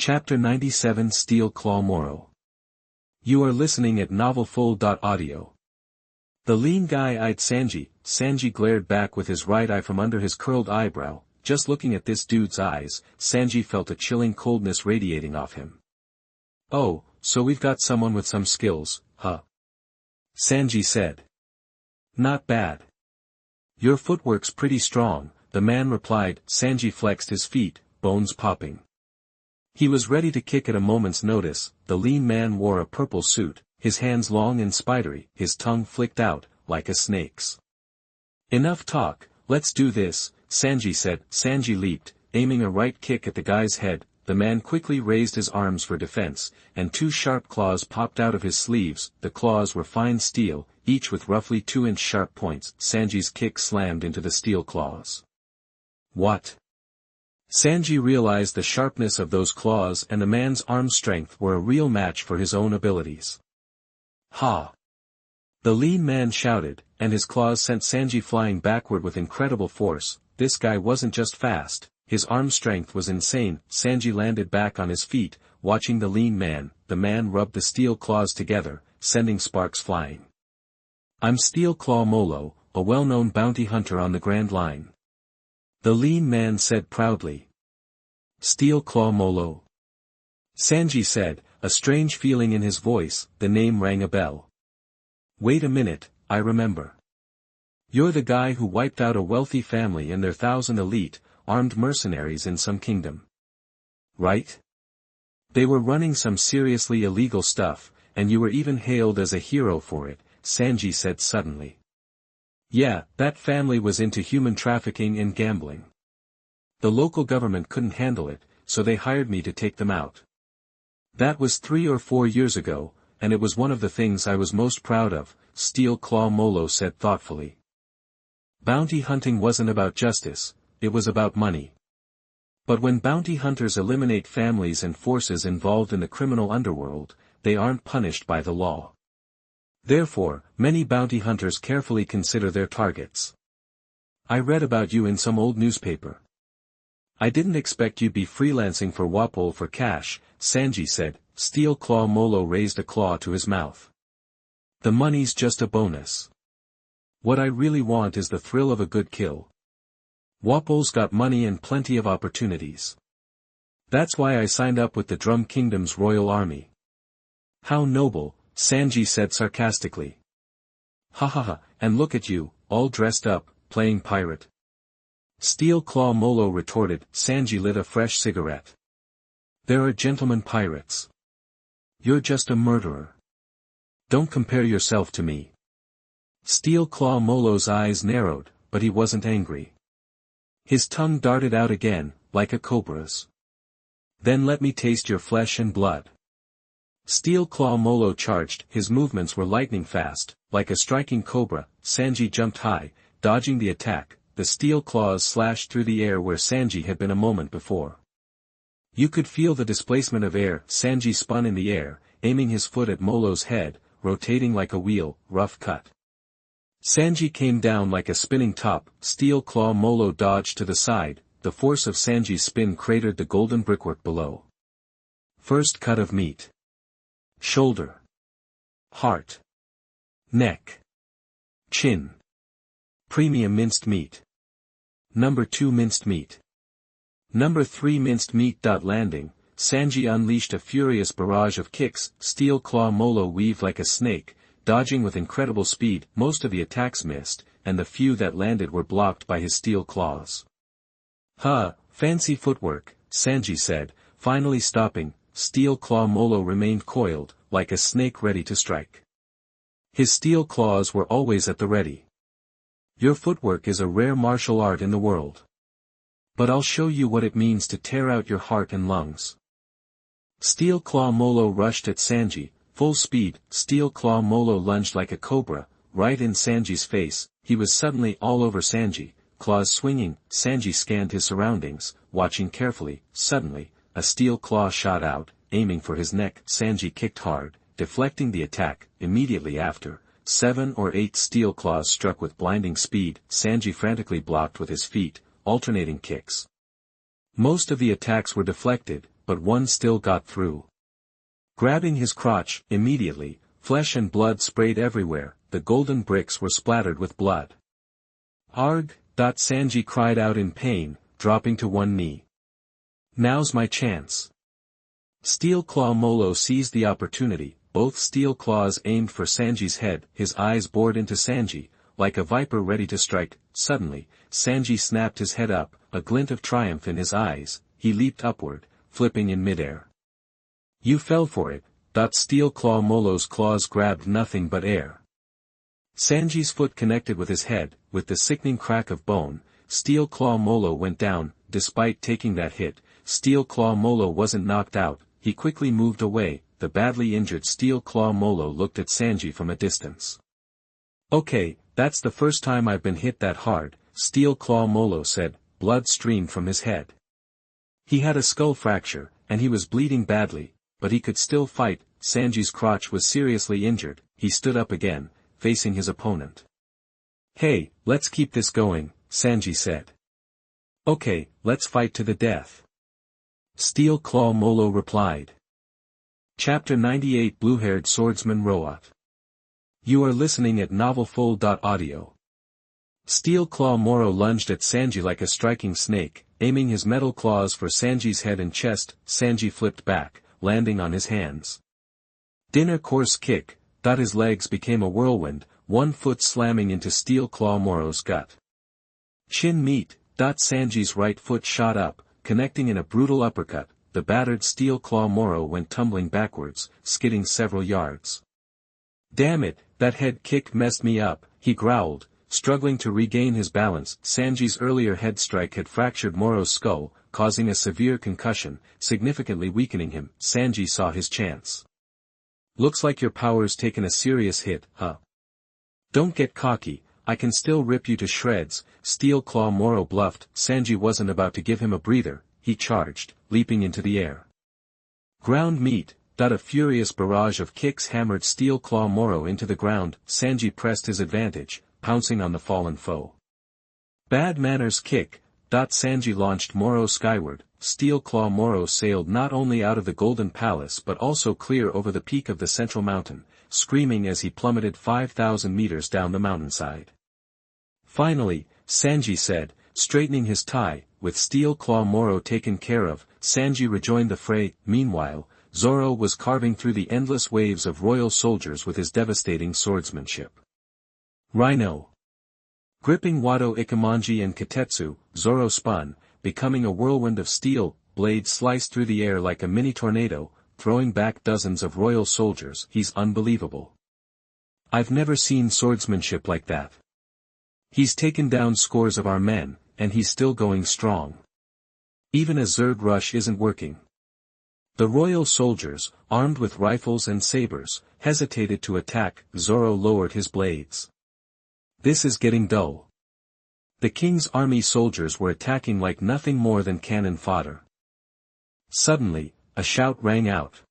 Chapter 97 Steel Claw Moro. You are listening at novelfull.audio. The lean guy eyed Sanji. Sanji glared back with his right eye from under his curled eyebrow. Just looking at this dude's eyes, Sanji felt a chilling coldness radiating off him. Oh, so we've got someone with some skills, huh? Sanji said. Not bad. Your footwork's pretty strong, the man replied. Sanji flexed his feet, bones popping. He was ready to kick at a moment's notice. The lean man wore a purple suit, his hands long and spidery, his tongue flicked out, like a snake's. Enough talk, let's do this, Sanji said. Sanji leaped, aiming a right kick at the guy's head. The man quickly raised his arms for defense, and two sharp claws popped out of his sleeves. The claws were fine steel, each with roughly 2-inch sharp points. Sanji's kick slammed into the steel claws. What? Sanji realized the sharpness of those claws and the man's arm strength were a real match for his own abilities. Ha! The lean man shouted, and his claws sent Sanji flying backward with incredible force. This guy wasn't just fast, his arm strength was insane. Sanji landed back on his feet, watching the lean man. The man rubbed the steel claws together, sending sparks flying. I'm Steel Claw Molo, a well-known bounty hunter on the Grand Line. The lean man said proudly. Steel Claw Molo. Sanji said, a strange feeling in his voice. The name rang a bell. Wait a minute, I remember. You're the guy who wiped out a wealthy family and their 1,000 elite, armed mercenaries in some kingdom. Right? They were running some seriously illegal stuff, and you were even hailed as a hero for it, Sanji said suddenly. Yeah, that family was into human trafficking and gambling. The local government couldn't handle it, so they hired me to take them out. That was 3 or 4 years ago, and it was one of the things I was most proud of, Steel Claw Molo said thoughtfully. Bounty hunting wasn't about justice, it was about money. But when bounty hunters eliminate families and forces involved in the criminal underworld, they aren't punished by the law. Therefore, many bounty hunters carefully consider their targets. I read about you in some old newspaper. I didn't expect you'd be freelancing for Wapol for cash, Sanji said. Steel Claw Molo raised a claw to his mouth. The money's just a bonus. What I really want is the thrill of a good kill. Wapol's got money and plenty of opportunities. That's why I signed up with the Drum Kingdom's royal army. How noble, Sanji said sarcastically. Ha ha ha, and look at you, all dressed up, playing pirate. Steel Claw Molo retorted. Sanji lit a fresh cigarette. There are gentlemen pirates. You're just a murderer. Don't compare yourself to me. Steel Claw Molo's eyes narrowed, but he wasn't angry. His tongue darted out again, like a cobra's. Then let me taste your flesh and blood. Steel Claw Molo charged. His movements were lightning fast, like a striking cobra. Sanji jumped high, dodging the attack. The steel claws slashed through the air where Sanji had been a moment before. You could feel the displacement of air. Sanji spun in the air, aiming his foot at Molo's head, rotating like a wheel. Rough cut. Sanji came down like a spinning top. Steel Claw Molo dodged to the side. The force of Sanji's spin cratered the golden brickwork below. First cut of meat. Shoulder. Heart. Neck. Chin. Premium minced meat. Number 2 minced meat. Number 3 minced meat. Landing, Sanji unleashed a furious barrage of kicks. Steel Claw Molo weaved like a snake, dodging with incredible speed. Most of the attacks missed, and the few that landed were blocked by his steel claws. Huh, fancy footwork, Sanji said, finally stopping. Steel Claw Molo remained coiled, like a snake ready to strike. His steel claws were always at the ready. Your footwork is a rare martial art in the world. But I'll show you what it means to tear out your heart and lungs. Steel Claw Molo rushed at Sanji, full speed. Steel Claw Molo lunged like a cobra, right in Sanji's face. He was suddenly all over Sanji, claws swinging. Sanji scanned his surroundings, watching carefully. Suddenly, a steel claw shot out, aiming for his neck. Sanji kicked hard, deflecting the attack. Immediately after, 7 or 8 steel claws struck with blinding speed. Sanji frantically blocked with his feet, alternating kicks. Most of the attacks were deflected, but one still got through. Grabbing his crotch, immediately, flesh and blood sprayed everywhere, the golden bricks were splattered with blood. Arg! Sanji cried out in pain, dropping to one knee. Now's my chance. Steel Claw Molo seized the opportunity, both steel claws aimed for Sanji's head, his eyes bored into Sanji, like a viper ready to strike. Suddenly, Sanji snapped his head up, a glint of triumph in his eyes, he leaped upward, flipping in midair. You fell for it. Steel Claw Molo's claws grabbed nothing but air. Sanji's foot connected with his head, with the sickening crack of bone. Steel Claw Molo went down. Despite taking that hit, Steel Claw Molo wasn't knocked out, he quickly moved away. The badly injured Steel Claw Molo looked at Sanji from a distance. Okay, that's the first time I've been hit that hard, Steel Claw Molo said, blood streamed from his head. He had a skull fracture, and he was bleeding badly, but he could still fight. Sanji's crotch was seriously injured, he stood up again, facing his opponent. Hey, let's keep this going, Sanji said. Okay, let's fight to the death. Steel Claw Molo replied. Chapter 98 Blue-Haired Swordsman Rowat. You are listening at novelfull.audio. Steel Claw Moro lunged at Sanji like a striking snake, aiming his metal claws for Sanji's head and chest. Sanji flipped back, landing on his hands. Dinner course kick. His legs became a whirlwind, one foot slamming into Steel Claw Moro's gut. Chin meat. Sanji's right foot shot up, connecting in a brutal uppercut. The battered Steel Claw Moro went tumbling backwards, skidding several yards. Damn it, that head kick messed me up, he growled, struggling to regain his balance. Sanji's earlier head strike had fractured Moro's skull, causing a severe concussion, significantly weakening him. Sanji saw his chance. Looks like your power's taken a serious hit, huh? Don't get cocky, I can still rip you to shreds, Steel Claw Moro bluffed. Sanji wasn't about to give him a breather, he charged, leaping into the air. Ground meat. A furious barrage of kicks hammered Steel Claw Moro into the ground. Sanji pressed his advantage, pouncing on the fallen foe. Bad manners kick. Sanji launched Moro skyward. Steel Claw Moro sailed not only out of the Golden Palace but also clear over the peak of the central mountain, screaming as he plummeted 5,000 meters down the mountainside. Finally, Sanji said, straightening his tie, with Steel Claw Moro taken care of, Sanji rejoined the fray. Meanwhile, Zoro was carving through the endless waves of royal soldiers with his devastating swordsmanship. Rhino. Gripping Wado Ikemonji and Katetsu, Zoro spun, becoming a whirlwind of steel, blades sliced through the air like a mini tornado, throwing back dozens of royal soldiers. He's unbelievable. I've never seen swordsmanship like that. He's taken down scores of our men, and he's still going strong. Even a Zerg rush isn't working. The royal soldiers, armed with rifles and sabers, hesitated to attack. Zoro lowered his blades. This is getting dull. The king's army soldiers were attacking like nothing more than cannon fodder. Suddenly, a shout rang out.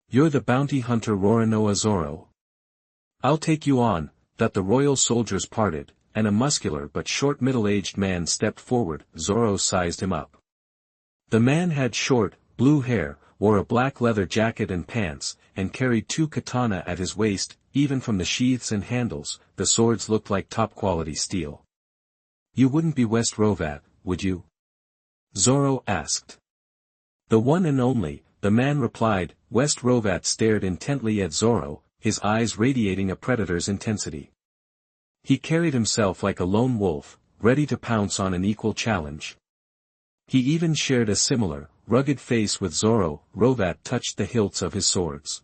You're the bounty hunter Roronoa Zoro. I'll take you on. The royal soldiers parted, and a muscular but short middle-aged man stepped forward. Zoro sized him up. The man had short, blue hair, wore a black leather jacket and pants, and carried 2 katana at his waist. Even from the sheaths and handles, the swords looked like top-quality steel. You wouldn't be West Rowat, would you? Zoro asked. The one and only, the man replied. West Rowat stared intently at Zoro, his eyes radiating a predator's intensity. He carried himself like a lone wolf, ready to pounce on an equal challenge. He even shared a similar, rugged face with Zoro. Rowat touched the hilts of his swords.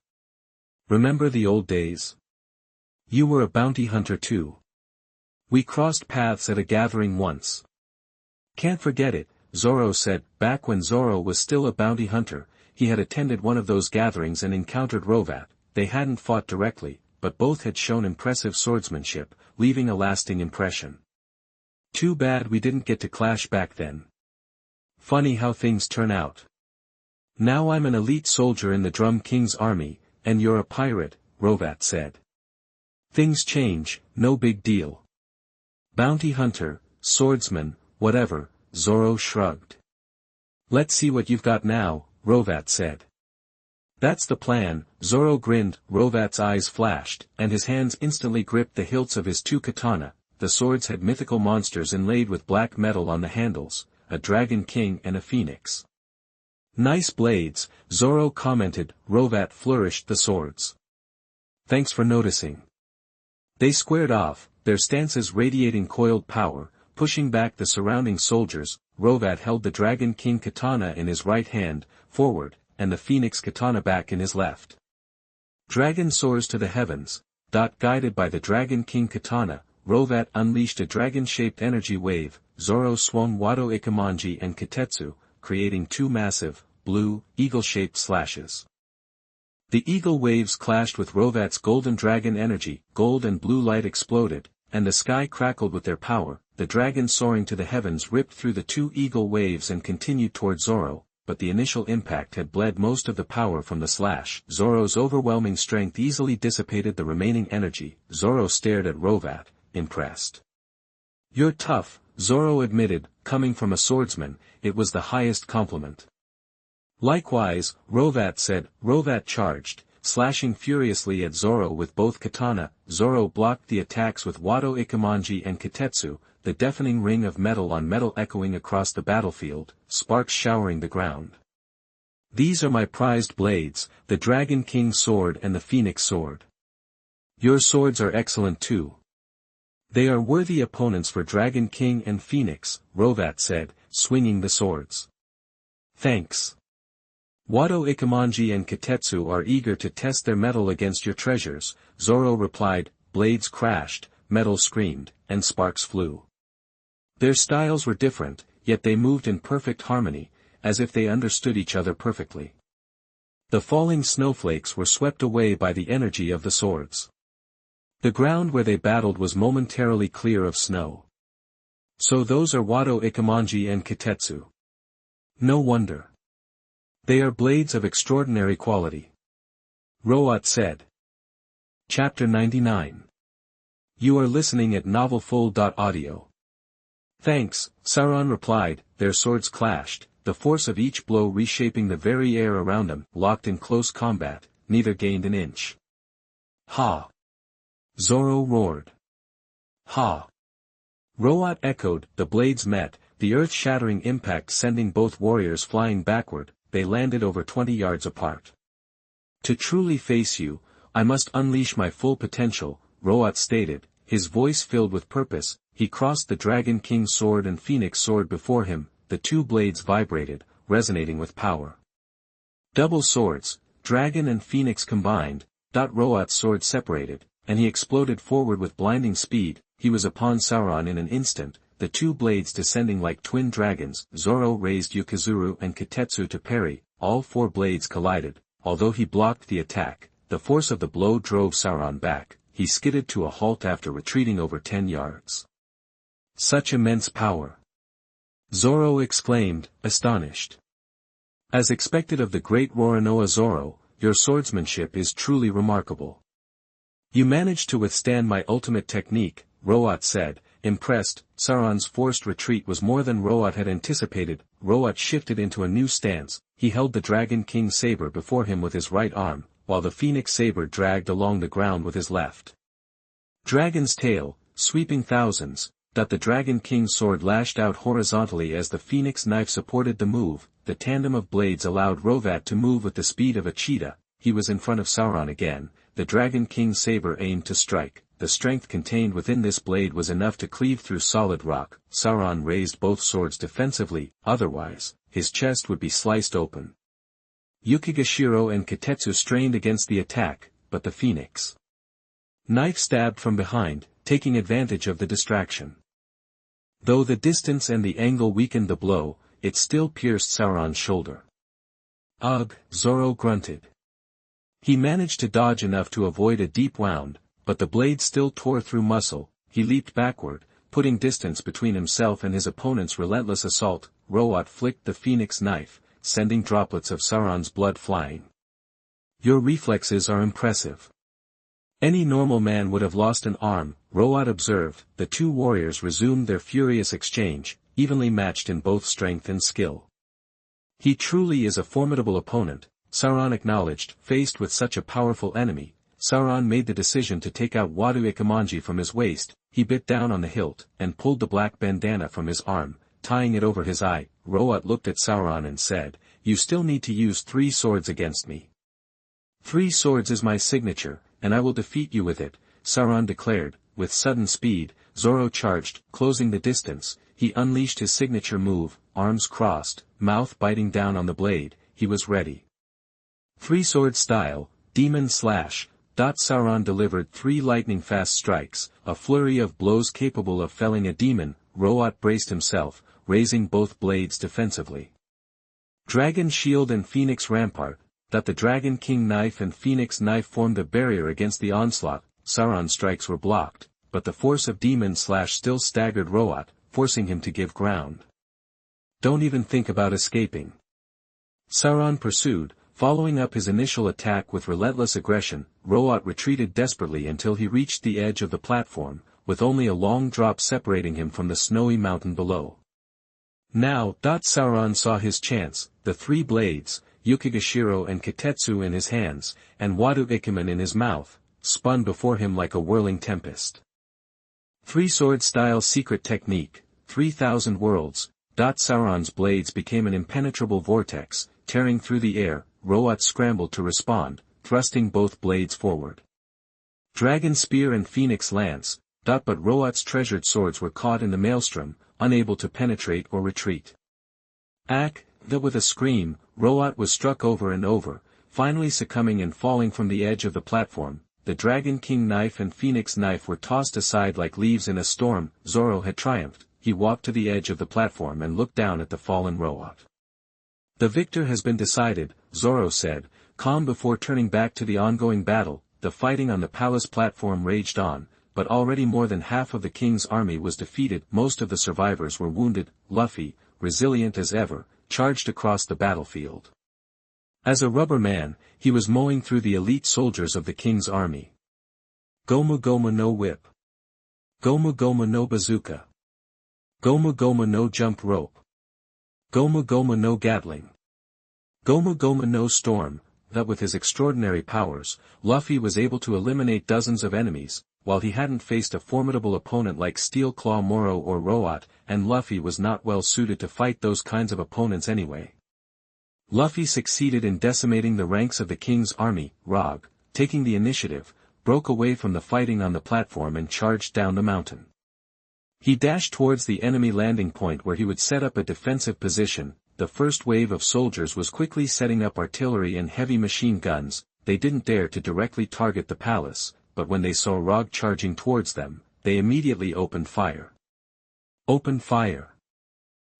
Remember the old days? You were a bounty hunter too. We crossed paths at a gathering once. Can't forget it, Zoro said. Back when Zoro was still a bounty hunter, he had attended one of those gatherings and encountered Rowat. They hadn't fought directly, but both had shown impressive swordsmanship, leaving a lasting impression. Too bad we didn't get to clash back then. Funny how things turn out. Now I'm an elite soldier in the Drum King's army, and you're a pirate, Rowat said. Things change, no big deal. Bounty hunter, swordsman, whatever, Zoro shrugged. Let's see what you've got now, Rowat said. That's the plan, Zoro grinned. Rowat's eyes flashed, and his hands instantly gripped the hilts of his two katana. The swords had mythical monsters inlaid with black metal on the handles, a dragon king and a phoenix. Nice blades, Zoro commented. Rowat flourished the swords. Thanks for noticing. They squared off, their stances radiating coiled power, pushing back the surrounding soldiers. Rowat held the Dragon King katana in his right hand, forward, and the Phoenix katana back in his left. Dragon soars to the heavens. Guided by the Dragon King katana, Rowat unleashed a dragon-shaped energy wave. Zoro swung Wado Ikemanji and Kitetsu, creating two massive, blue, eagle-shaped slashes. The eagle waves clashed with Rowat's golden dragon energy. Gold and blue light exploded, and the sky crackled with their power. The dragon soaring to the heavens ripped through the two eagle waves and continued toward Zoro, but the initial impact had bled most of the power from the slash. Zoro's overwhelming strength easily dissipated the remaining energy. Zoro stared at Rowat, impressed. You're tough, Zoro admitted. Coming from a swordsman, it was the highest compliment. Likewise, Rowat said. Rowat charged, slashing furiously at Zoro with both katana. Zoro blocked the attacks with Wado Ikemanji and Kitetsu, the deafening ring of metal on metal echoing across the battlefield, sparks showering the ground. These are my prized blades, the Dragon King sword and the Phoenix sword. Your swords are excellent too. They are worthy opponents for Dragon King and Phoenix, Rowat said, swinging the swords. Thanks. Wado Ikemanji and Kitetsu are eager to test their mettle against your treasures, Zoro replied. Blades crashed, metal screamed, and sparks flew. Their styles were different, yet they moved in perfect harmony, as if they understood each other perfectly. The falling snowflakes were swept away by the energy of the swords. The ground where they battled was momentarily clear of snow. So those are Wado Ikemanji and Kitetsu. No wonder. They are blades of extraordinary quality. Rowat said. Chapter 99. You are listening at novelfull.audio. Thanks, Sauron replied. Their swords clashed, the force of each blow reshaping the very air around them. Locked in close combat, neither gained an inch. Ha! Zoro roared. Ha! Rowat echoed. The blades met, the earth-shattering impact sending both warriors flying backward. They landed over 20 yards apart. To truly face you, I must unleash my full potential, Rowat stated, his voice filled with purpose. He crossed the Dragon King sword and Phoenix sword before him. The two blades vibrated, resonating with power. Double swords, Dragon and Phoenix combined. Rowat's sword separated, and he exploded forward with blinding speed. He was upon Sauron in an instant, the two blades descending like twin dragons. Zoro raised Yukizuru and Kitetsu to parry. All four blades collided. Although he blocked the attack, the force of the blow drove Sauron back. He skidded to a halt after retreating over 10 yards. Such immense power! Zoro exclaimed, astonished. As expected of the great Roronoa Zoro, your swordsmanship is truly remarkable. You managed to withstand my ultimate technique, Rowat said, impressed. Sauron's forced retreat was more than Rowat had anticipated. Rowat shifted into a new stance. He held the Dragon King saber before him with his right arm, while the Phoenix saber dragged along the ground with his left. Dragon's tail, sweeping thousands. The Dragon King's sword lashed out horizontally as the Phoenix knife supported the move. The tandem of blades allowed Rowat to move with the speed of a cheetah. He was in front of Sauron again. The Dragon King's saber aimed to strike. The strength contained within this blade was enough to cleave through solid rock. Sauron raised both swords defensively, otherwise, his chest would be sliced open. Yukigashiro and Kitetsu strained against the attack, but the Phoenix knife stabbed from behind, taking advantage of the distraction. Though the distance and the angle weakened the blow, it still pierced Sauron's shoulder. Ugh, Zoro grunted. He managed to dodge enough to avoid a deep wound, but the blade still tore through muscle. He leaped backward, putting distance between himself and his opponent's relentless assault. Rowat flicked the Phoenix knife, sending droplets of Sauron's blood flying. Your reflexes are impressive. Any normal man would have lost an arm, Rowat observed. The two warriors resumed their furious exchange, evenly matched in both strength and skill. He truly is a formidable opponent, Sauron acknowledged. Faced with such a powerful enemy, Sauron made the decision to take out Wadu Ikamanji from his waist. He bit down on the hilt, and pulled the black bandana from his arm, tying it over his eye. Rowat looked at Sauron and said, "You still need to use 3 swords against me." 3 swords is my signature, and I will defeat you with it, Sauron declared. With sudden speed, Zorro charged, closing the distance. He unleashed his signature move, arms crossed, mouth biting down on the blade. He was ready. 3-sword style, demon slash. Sauron delivered 3 lightning-fast strikes, a flurry of blows capable of felling a demon. Rowat braced himself, raising both blades defensively. Dragon Shield and Phoenix Rampart. The Dragon King Knife and Phoenix Knife formed a barrier against the onslaught. Sauron's strikes were blocked, but the force of Demon Slash still staggered Rowat, forcing him to give ground. "Don't even think about escaping," Sauron pursued, following up his initial attack with relentless aggression. Rowat retreated desperately until he reached the edge of the platform, with only a long drop separating him from the snowy mountain below. Now, Sauron saw his chance, the 3 blades, Yukigashiro and Kitetsu in his hands, and Wadu Ikaman in his mouth, spun before him like a whirling tempest. 3-sword style secret technique, 3,000 worlds. Sauron's blades became an impenetrable vortex, tearing through the air. Rowat scrambled to respond, thrusting both blades forward. Dragon Spear and Phoenix Lance. But Rowat's treasured swords were caught in the maelstrom, unable to penetrate or retreat. With a scream, Rowat was struck over and over, finally succumbing and falling from the edge of the platform. The Dragon King Knife and Phoenix Knife were tossed aside like leaves in a storm. Zorro had triumphed. He walked to the edge of the platform and looked down at the fallen Rowat. "The victor has been decided," Zorro said, calm before turning back to the ongoing battle. The fighting on the palace platform raged on, but already more than half of the king's army was defeated. Most of the survivors were wounded. Luffy, resilient as ever, charged across the battlefield. As a rubber man, he was mowing through the elite soldiers of the king's army. Gomu Gomu no whip. Gomu Gomu no bazooka. Gomu Gomu no jump rope. Gomu Gomu no gatling. Gomu Gomu no storm. With his extraordinary powers, Luffy was able to eliminate dozens of enemies, while he hadn't faced a formidable opponent like Steel Claw Moro or Rowat, and Luffy was not well suited to fight those kinds of opponents anyway. Luffy succeeded in decimating the ranks of the king's army. Rog, taking the initiative, broke away from the fighting on the platform and charged down the mountain. He dashed towards the enemy landing point where he would set up a defensive position. The first wave of soldiers was quickly setting up artillery and heavy machine guns. They didn't dare to directly target the palace, but when they saw Rog charging towards them, they immediately opened fire. Open fire!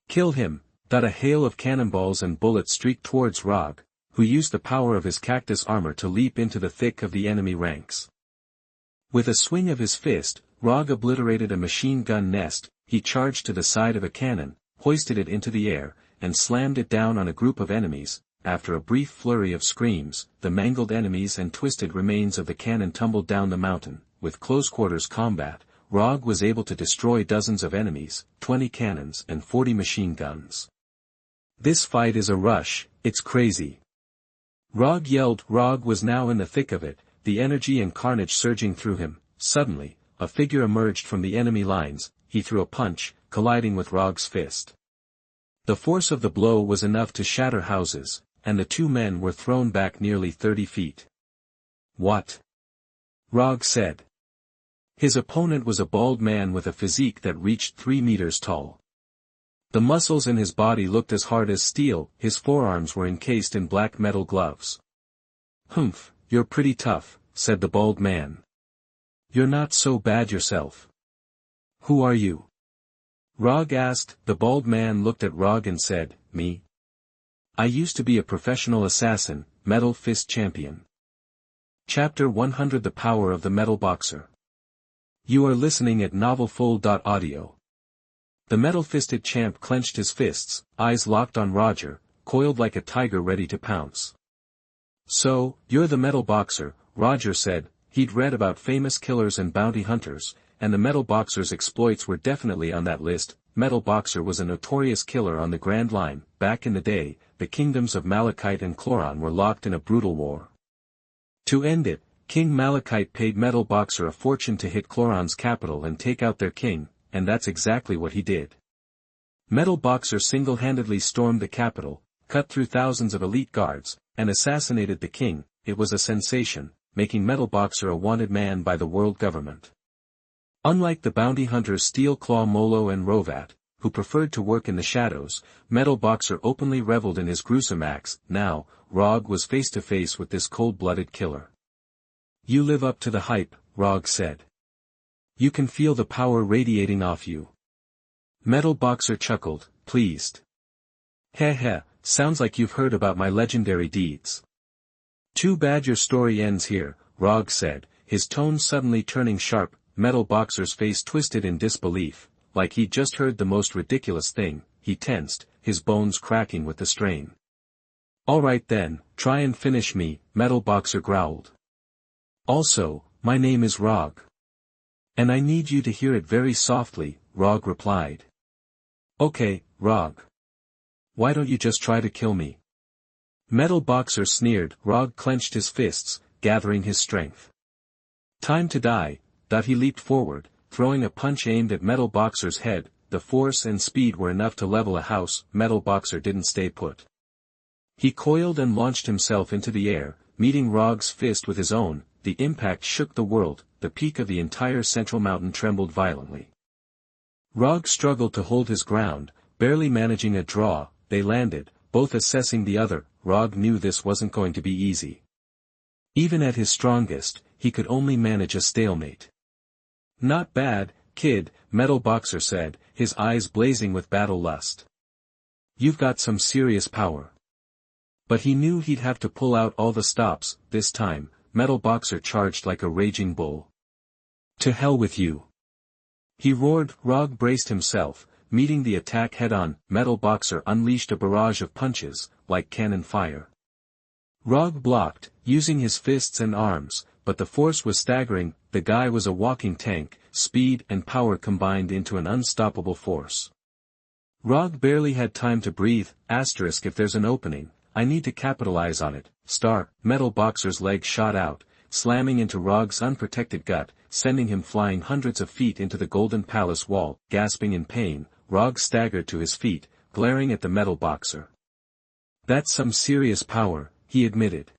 Kill him! A hail of cannonballs and bullets streaked towards Rog, who used the power of his cactus armor to leap into the thick of the enemy ranks. With a swing of his fist, Rog obliterated a machine gun nest. He charged to the side of a cannon, hoisted it into the air, and slammed it down on a group of enemies. After a brief flurry of screams, the mangled enemies and twisted remains of the cannon tumbled down the mountain. With close-quarters combat, Rog was able to destroy dozens of enemies, 20 cannons and 40 machine guns. "This fight is a rush, it's crazy," Rog yelled. Rog was now in the thick of it, the energy and carnage surging through him. Suddenly, a figure emerged from the enemy lines. He threw a punch, colliding with Rog's fist. The force of the blow was enough to shatter houses, and the 2 men were thrown back nearly 30 feet. "What?" Rog said. His opponent was a bald man with a physique that reached 3 meters tall. The muscles in his body looked as hard as steel. His forearms were encased in black metal gloves. "Humph, you're pretty tough," said the bald man. "You're not so bad yourself." "Who are you?" Rog asked. The bald man looked at Rog and said, "Me? I used to be a professional assassin, Metal Fist Champion." Chapter 100 The Power of the Metal Boxer. You are listening at novelfull.audio. The metal-fisted champ clenched his fists, eyes locked on Roger, coiled like a tiger ready to pounce. "So, you're the metal boxer," Roger said. He'd read about famous killers and bounty hunters, and the metal boxer's exploits were definitely on that list. Metal Boxer was a notorious killer on the Grand Line. Back in the day, the kingdoms of Malachite and Chloron were locked in a brutal war. To end it, King Malachite paid Metal Boxer a fortune to hit Chloron's capital and take out their king, and that's exactly what he did. Metal Boxer single-handedly stormed the capital, cut through thousands of elite guards, and assassinated the king. It was a sensation, making Metal Boxer a wanted man by the world government. Unlike the bounty hunters Steel Claw Molo and Rowat, who preferred to work in the shadows, Metal Boxer openly reveled in his gruesome acts. Now, Rog was face to face with this cold-blooded killer. "You live up to the hype," Rog said. "You can feel the power radiating off you." Metal Boxer chuckled, pleased. "Heh heh, sounds like you've heard about my legendary deeds." "Too bad your story ends here," Rog said, his tone suddenly turning sharp. Metal Boxer's face twisted in disbelief, like he'd just heard the most ridiculous thing. He tensed, his bones cracking with the strain. "All right then, try and finish me," Metal Boxer growled. "Also, my name is Rog. And I need you to hear it very softly," Rog replied. "Okay, Rog. Why don't you just try to kill me?" Metal Boxer sneered. Rog clenched his fists, gathering his strength. "Time to die." He leaped forward, throwing a punch aimed at Metal Boxer's head. The force and speed were enough to level a house. Metal Boxer didn't stay put. He coiled and launched himself into the air, meeting Rog's fist with his own. The impact shook the world. The peak of the entire central mountain trembled violently. Rog struggled to hold his ground, barely managing a draw. They landed, both assessing the other. Rog knew this wasn't going to be easy. Even at his strongest, he could only manage a stalemate. "Not bad, kid," Metal Boxer said, his eyes blazing with battle lust. "You've got some serious power." But he knew he'd have to pull out all the stops. This time, Metal Boxer charged like a raging bull. "To hell with you!" he roared. Rog braced himself, meeting the attack head-on. Metal Boxer unleashed a barrage of punches, like cannon fire. Rog blocked, using his fists and arms, but the force was staggering. The guy was a walking tank, speed and power combined into an unstoppable force. Rog barely had time to breathe. If there's an opening, I need to capitalize on it. Metal Boxer's leg shot out, slamming into Rog's unprotected gut, sending him flying hundreds of feet into the Golden Palace wall. Gasping in pain, Rog staggered to his feet, glaring at the Metal Boxer. "That's some serious power," he admitted.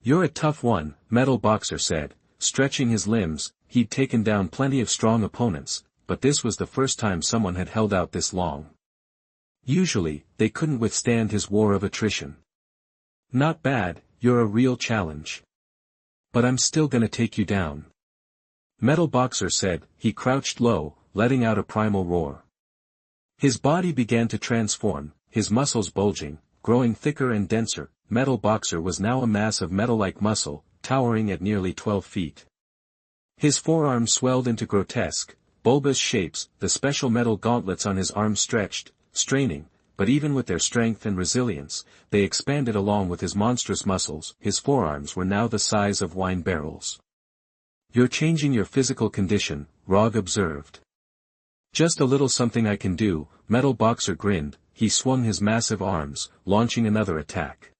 "You're a tough one," Metal Boxer said, stretching his limbs. He'd taken down plenty of strong opponents, but this was the first time someone had held out this long. Usually, they couldn't withstand his war of attrition. "Not bad, you're a real challenge. But I'm still gonna take you down," Metal Boxer said. He crouched low, letting out a primal roar. His body began to transform, his muscles bulging, growing thicker and denser. Metal Boxer was now a mass of metal-like muscle, towering at nearly 12 feet. His forearms swelled into grotesque, bulbous shapes. The special metal gauntlets on his arms stretched, straining, but even with their strength and resilience, they expanded along with his monstrous muscles. His forearms were now the size of wine barrels. "You're changing your physical condition," Rog observed. "Just a little something I can do," Metal Boxer grinned. He swung his massive arms, launching another attack.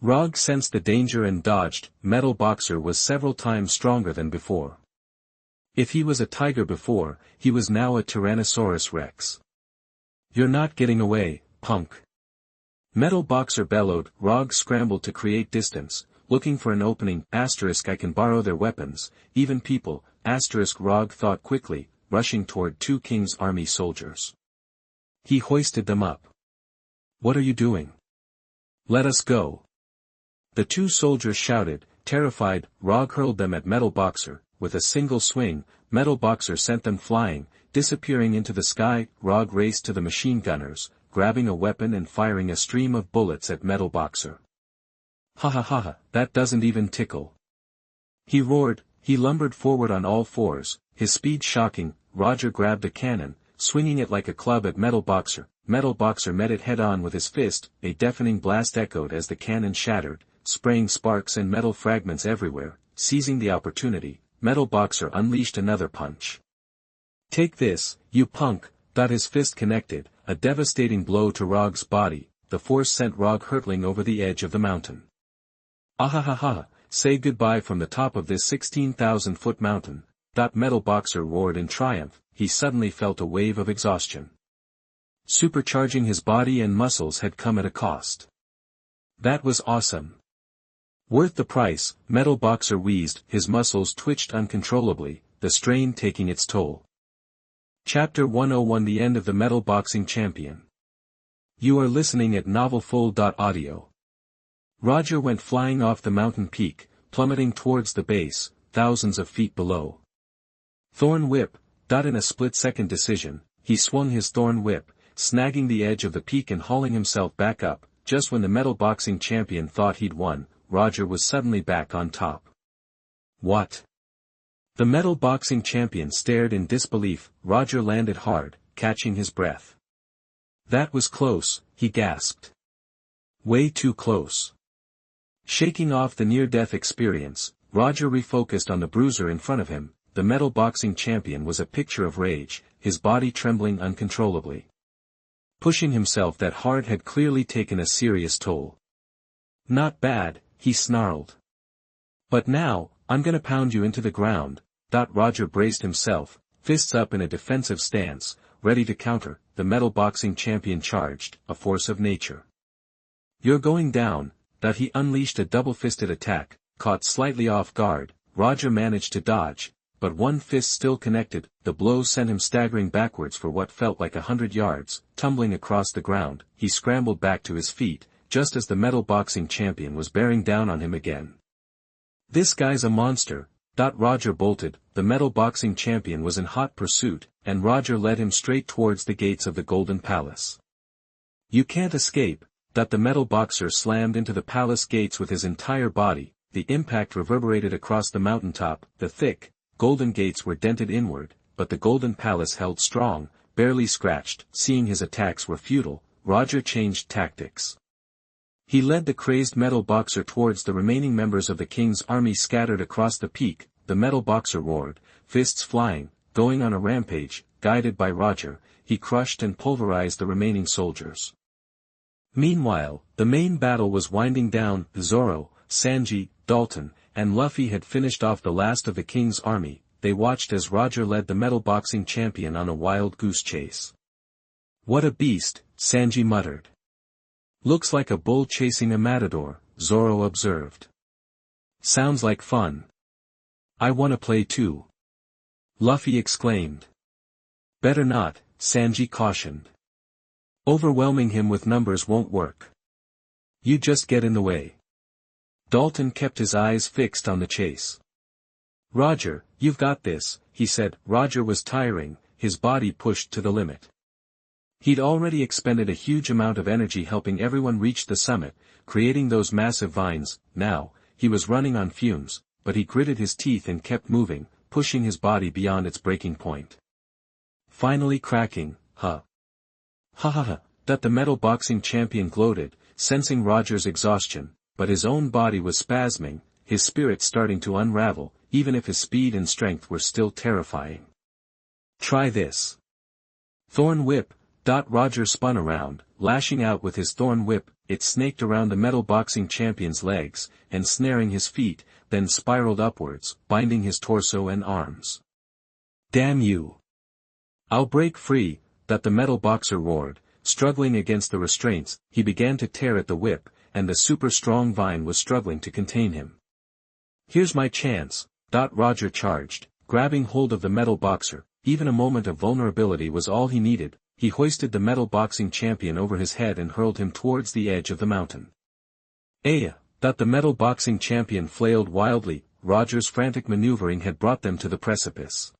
Rog sensed the danger and dodged. Metal Boxer was several times stronger than before. If he was a tiger before, he was now a Tyrannosaurus Rex. "You're not getting away, punk!" Metal Boxer bellowed. Rog scrambled to create distance, looking for an opening. I can borrow their weapons, even people. Rog thought quickly, rushing toward two King's Army soldiers. He hoisted them up. "What are you doing? Let us go!" The two soldiers shouted, terrified. Rog hurled them at Metal Boxer. With a single swing, Metal Boxer sent them flying, disappearing into the sky. Rog raced to the machine gunners, grabbing a weapon and firing a stream of bullets at Metal Boxer. "Ha ha ha ha, that doesn't even tickle!" he roared. He lumbered forward on all fours, his speed shocking. Roger grabbed a cannon, swinging it like a club at Metal Boxer. Metal Boxer met it head-on with his fist. A deafening blast echoed as the cannon shattered, spraying sparks and metal fragments everywhere. Seizing the opportunity, Metal Boxer unleashed another punch. "Take this, you punk!" His fist connected, a devastating blow to Rog's body, the force sent Rog hurtling over the edge of the mountain. Ahahaha, say goodbye from the top of this 16,000-foot mountain, Metal Boxer roared in triumph. He suddenly felt a wave of exhaustion. Supercharging his body and muscles had come at a cost. That was awesome. Worth the price, Metal Boxer wheezed, his muscles twitched uncontrollably, the strain taking its toll. Chapter 101 The End of the Metal Boxing Champion. You are listening at novelfull.audio. Roger went flying off the mountain peak, plummeting towards the base, thousands of feet below. Thorn Whip. In a split-second decision, he swung his Thorn Whip, snagging the edge of the peak and hauling himself back up. Just when the Metal Boxing Champion thought he'd won, Roger was suddenly back on top. What? The Metal Boxing Champion stared in disbelief. Roger landed hard, catching his breath. That was close, he gasped. Way too close. Shaking off the near-death experience, Roger refocused on the bruiser in front of him. The Metal Boxing Champion was a picture of rage, his body trembling uncontrollably. Pushing himself that hard had clearly taken a serious toll. Not bad, he snarled. But now, I'm gonna pound you into the ground. Roger braced himself, fists up in a defensive stance, ready to counter. The Metal Boxing Champion charged, a force of nature. You're going down. He unleashed a double-fisted attack, caught slightly off guard. Roger managed to dodge, but one fist still connected. The blow sent him staggering backwards for what felt like 100 yards, tumbling across the ground. He scrambled back to his feet, just as the Metal Boxing Champion was bearing down on him again. This guy's a monster. Roger bolted. The Metal Boxing Champion was in hot pursuit, and Roger led him straight towards the gates of the Golden Palace. You can't escape. The Metal Boxer slammed into the palace gates with his entire body. The impact reverberated across the mountaintop. The thick, golden gates were dented inward, but the Golden Palace held strong, barely scratched. Seeing his attacks were futile, Roger changed tactics. He led the crazed Metal Boxer towards the remaining members of the king's army scattered across the peak. The Metal Boxer roared, fists flying, going on a rampage. Guided by Roger, he crushed and pulverized the remaining soldiers. Meanwhile, the main battle was winding down. Zoro, Sanji, Dalton, and Luffy had finished off the last of the king's army. They watched as Roger led the Metal Boxing Champion on a wild goose chase. What a beast, Sanji muttered. Looks like a bull chasing a matador, Zoro observed. Sounds like fun. I wanna play too. Luffy exclaimed. Better not, Sanji cautioned. Overwhelming him with numbers won't work. You just get in the way. Dalton kept his eyes fixed on the chase. Roger, you've got this, he said. Roger was tiring, his body pushed to the limit. He'd already expended a huge amount of energy helping everyone reach the summit, creating those massive vines. Now, he was running on fumes, but he gritted his teeth and kept moving, pushing his body beyond its breaking point. Finally cracking, Ha ha ha, the Metal Boxing Champion gloated, sensing Roger's exhaustion, but his own body was spasming, his spirit starting to unravel, even if his speed and strength were still terrifying. Try this. Thorn Whip. Roger spun around, lashing out with his Thorn Whip. It snaked around the Metal Boxing Champion's legs, ensnaring his feet, then spiraled upwards, binding his torso and arms. Damn you! I'll break free. The Metal Boxer roared, struggling against the restraints. He began to tear at the whip, and the super-strong vine was struggling to contain him. Here's my chance. Roger charged, grabbing hold of the Metal Boxer. Even a moment of vulnerability was all he needed. He hoisted the Metal Boxing Champion over his head and hurled him towards the edge of the mountain. Aya! The Metal Boxing Champion flailed wildly. Roger's frantic maneuvering had brought them to the precipice.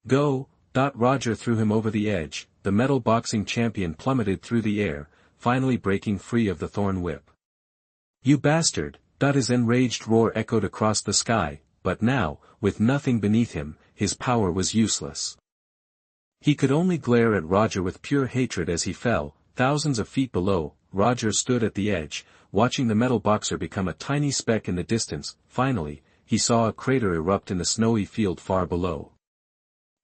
Go! Roger threw him over the edge. The Metal Boxing Champion plummeted through the air, finally breaking free of the Thorn Whip. You bastard! His enraged roar echoed across the sky, but now, with nothing beneath him, his power was useless. He could only glare at Roger with pure hatred as he fell. Thousands of feet below, Roger stood at the edge, watching the Metal Boxer become a tiny speck in the distance. Finally, he saw a crater erupt in the snowy field far below.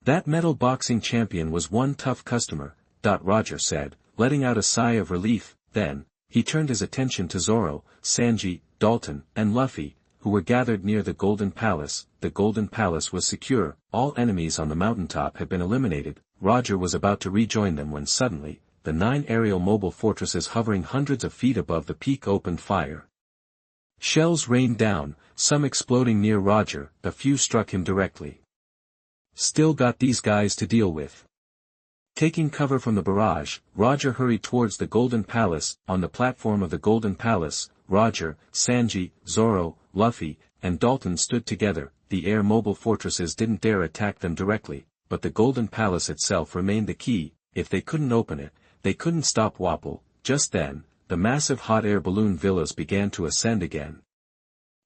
That metal boxing champion was one tough customer, Roger said, letting out a sigh of relief. Then, he turned his attention to Zoro, Sanji, Dalton, and Luffy, who were gathered near the Golden Palace. The Golden Palace was secure, all enemies on the mountaintop had been eliminated. Roger was about to rejoin them when suddenly, the 9 aerial mobile fortresses hovering hundreds of feet above the peak opened fire. Shells rained down, some exploding near Roger, a few struck him directly. Still got these guys to deal with. Taking cover from the barrage, Roger hurried towards the Golden Palace. On the platform of the Golden Palace, Roger, Sanji, Zoro, Luffy, and Dalton stood together. The air mobile fortresses didn't dare attack them directly, but the Golden Palace itself remained the key. If they couldn't open it, they couldn't stop Wapol. Just then, the massive hot air balloon villas began to ascend again.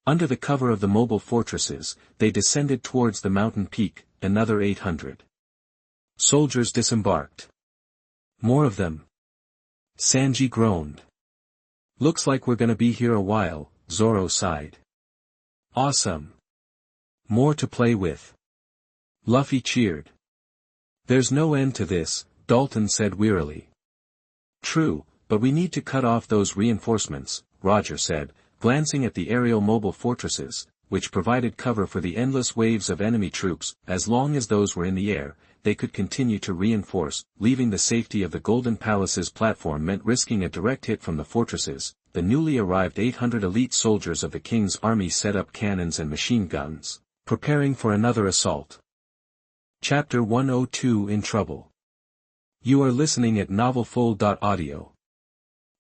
Under the cover of the mobile fortresses, they descended towards the mountain peak. Another 800 soldiers disembarked. More of them. Sanji groaned. Looks like we're gonna be here a while, Zoro sighed. Awesome. More to play with. Luffy cheered. There's no end to this, Dalton said wearily. True, but we need to cut off those reinforcements, Roger said, glancing at the aerial mobile fortresses, which provided cover for the endless waves of enemy troops. As long as those were in the air, they could continue to reinforce. Leaving the safety of the Golden Palace's platform meant risking a direct hit from the fortresses. The newly arrived 800 elite soldiers of the king's army set up cannons and machine guns, preparing for another assault. Chapter 102 In Trouble. You are listening at novelfull.audio.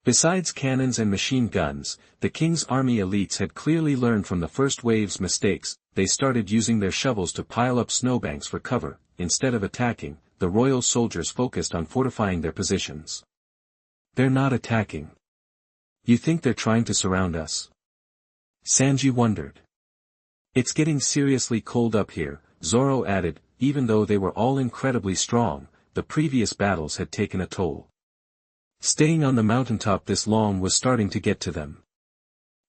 Besides cannons and machine guns, the king's army elites had clearly learned from the first wave's mistakes. They started using their shovels to pile up snowbanks for cover. Instead of attacking, the royal soldiers focused on fortifying their positions. They're not attacking. You think they're trying to surround us? Sanji wondered. It's getting seriously cold up here, Zoro added. Even though they were all incredibly strong, the previous battles had taken a toll. Staying on the mountaintop this long was starting to get to them.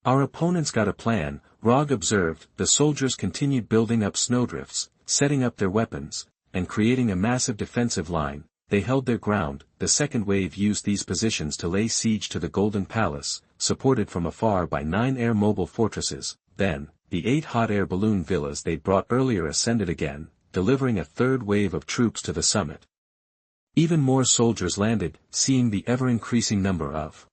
Our opponents got a plan, Rog observed. The soldiers continued building up snowdrifts, setting up their weapons, and creating a massive defensive line. They held their ground. The second wave used these positions to lay siege to the Golden Palace, supported from afar by 9 air mobile fortresses. Then, the 8 hot air balloon villas they'd brought earlier ascended again, delivering a third wave of troops to the summit. Even more soldiers landed. Seeing the ever-increasing number of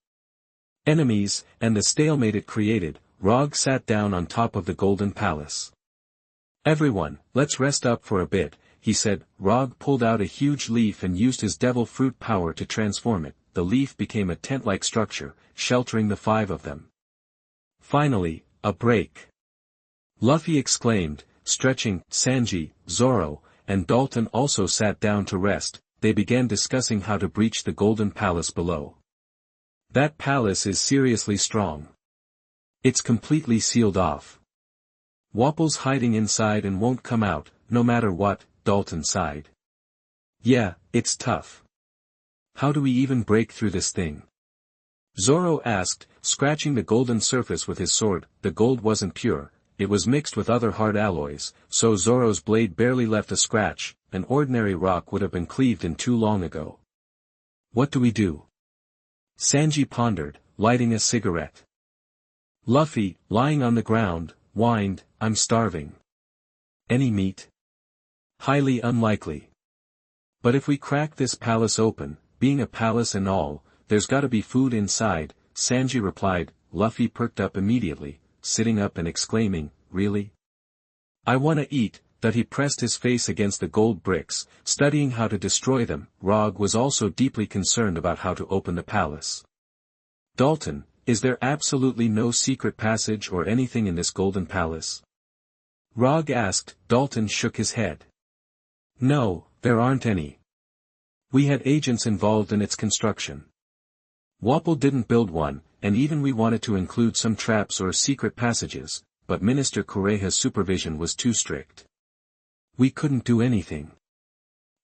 enemies, and the stalemate it created, Rog sat down on top of the Golden Palace. Everyone, let's rest up for a bit, he said. Rog pulled out a huge leaf and used his devil fruit power to transform it. The leaf became a tent-like structure, sheltering the 5 of them. Finally, a break. Luffy exclaimed, stretching. Sanji, Zoro, and Dalton also sat down to rest. They began discussing how to breach the Golden Palace below. That palace is seriously strong. It's completely sealed off. Wapol's hiding inside and won't come out, no matter what, Dalton sighed. Yeah, it's tough. How do we even break through this thing? Zoro asked, scratching the golden surface with his sword. The gold wasn't pure, it was mixed with other hard alloys, so Zoro's blade barely left a scratch. An ordinary rock would have been cleaved in too long ago. What do we do? Sanji pondered, lighting a cigarette. Luffy, lying on the ground, whined, I'm starving. Any meat? Highly unlikely. But if we crack this palace open, being a palace and all, there's gotta be food inside, Sanji replied. Luffy perked up immediately, sitting up and exclaiming, really? I wanna eat. That he pressed his face against the gold bricks, studying how to destroy them. Rog was also deeply concerned about how to open the palace. Dalton, is there absolutely no secret passage or anything in this Golden Palace? Rog asked. Dalton shook his head. No, there aren't any. We had agents involved in its construction. Wapol didn't build one, and even we wanted to include some traps or secret passages, but Minister Kureha's supervision was too strict. We couldn't do anything.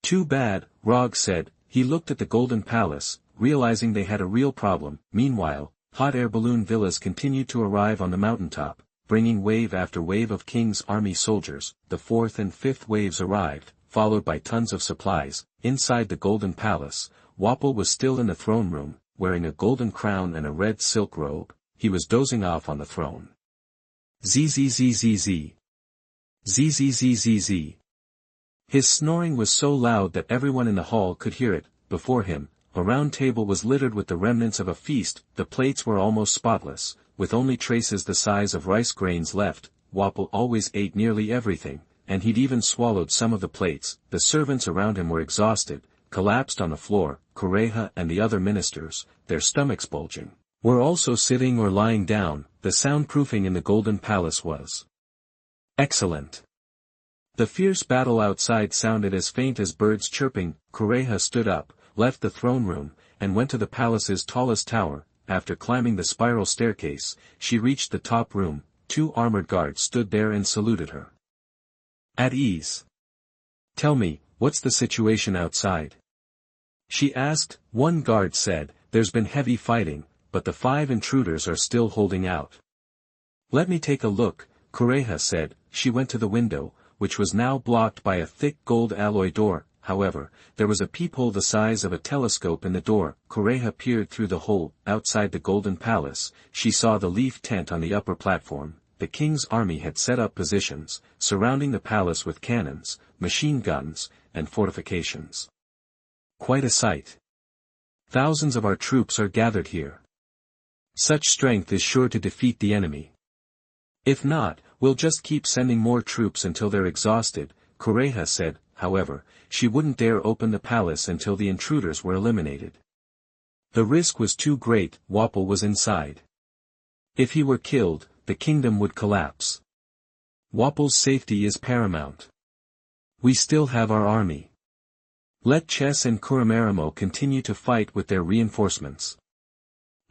Too bad, Rog said. He looked at the Golden Palace, realizing they had a real problem. Meanwhile, hot air balloon villas continued to arrive on the mountaintop, bringing wave after wave of King's army soldiers. The 4th and 5th waves arrived, followed by tons of supplies. Inside the Golden Palace, Wapol was still in the throne room, wearing a golden crown and a red silk robe. He was dozing off on the throne. Zzzzz. Zzzzz. His snoring was so loud that everyone in the hall could hear it. Before him, a round table was littered with the remnants of a feast. The plates were almost spotless, with only traces the size of rice grains left. Wapol always ate nearly everything, and he'd even swallowed some of the plates. The servants around him were exhausted, collapsed on the floor. Kureha and the other ministers, their stomachs bulging, were also sitting or lying down. The soundproofing in the Golden Palace was excellent. The fierce battle outside sounded as faint as birds chirping. Kureha stood up, left the throne room, and went to the palace's tallest tower. After climbing the spiral staircase, she reached the top room. 2 armored guards stood there and saluted her. At ease. Tell me, what's the situation outside? She asked. One guard said, there's been heavy fighting, but the 5 intruders are still holding out. Let me take a look, Kureha said. She went to the window, which was now blocked by a thick gold alloy door. However, there was a peephole the size of a telescope in the door. Kureha peered through the hole. Outside the Golden Palace, she saw the leaf tent on the upper platform. The king's army had set up positions, surrounding the palace with cannons, machine guns, and fortifications. Quite a sight. Thousands of our troops are gathered here. Such strength is sure to defeat the enemy. If not, we'll just keep sending more troops until they're exhausted, Kureha said. However, she wouldn't dare open the palace until the intruders were eliminated. The risk was too great. Wapol was inside. If he were killed, the kingdom would collapse. Wapol's safety is paramount. We still have our army. Let Chess and Kurumaramo continue to fight with their reinforcements.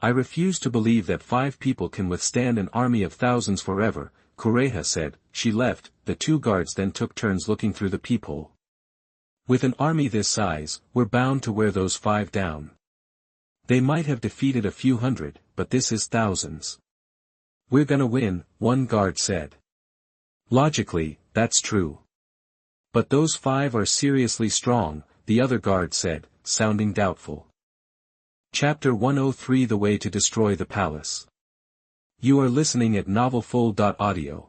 I refuse to believe that 5 people can withstand an army of thousands forever, Kureha said. She left. The 2 guards then took turns looking through the peephole. With an army this size, we're bound to wear those 5 down. They might have defeated a few hundred, but this is thousands. We're gonna win, one guard said. Logically, that's true. But those 5 are seriously strong, the other guard said, sounding doubtful. Chapter 103 The Way to Destroy the Palace. You are listening at novelfull.audio.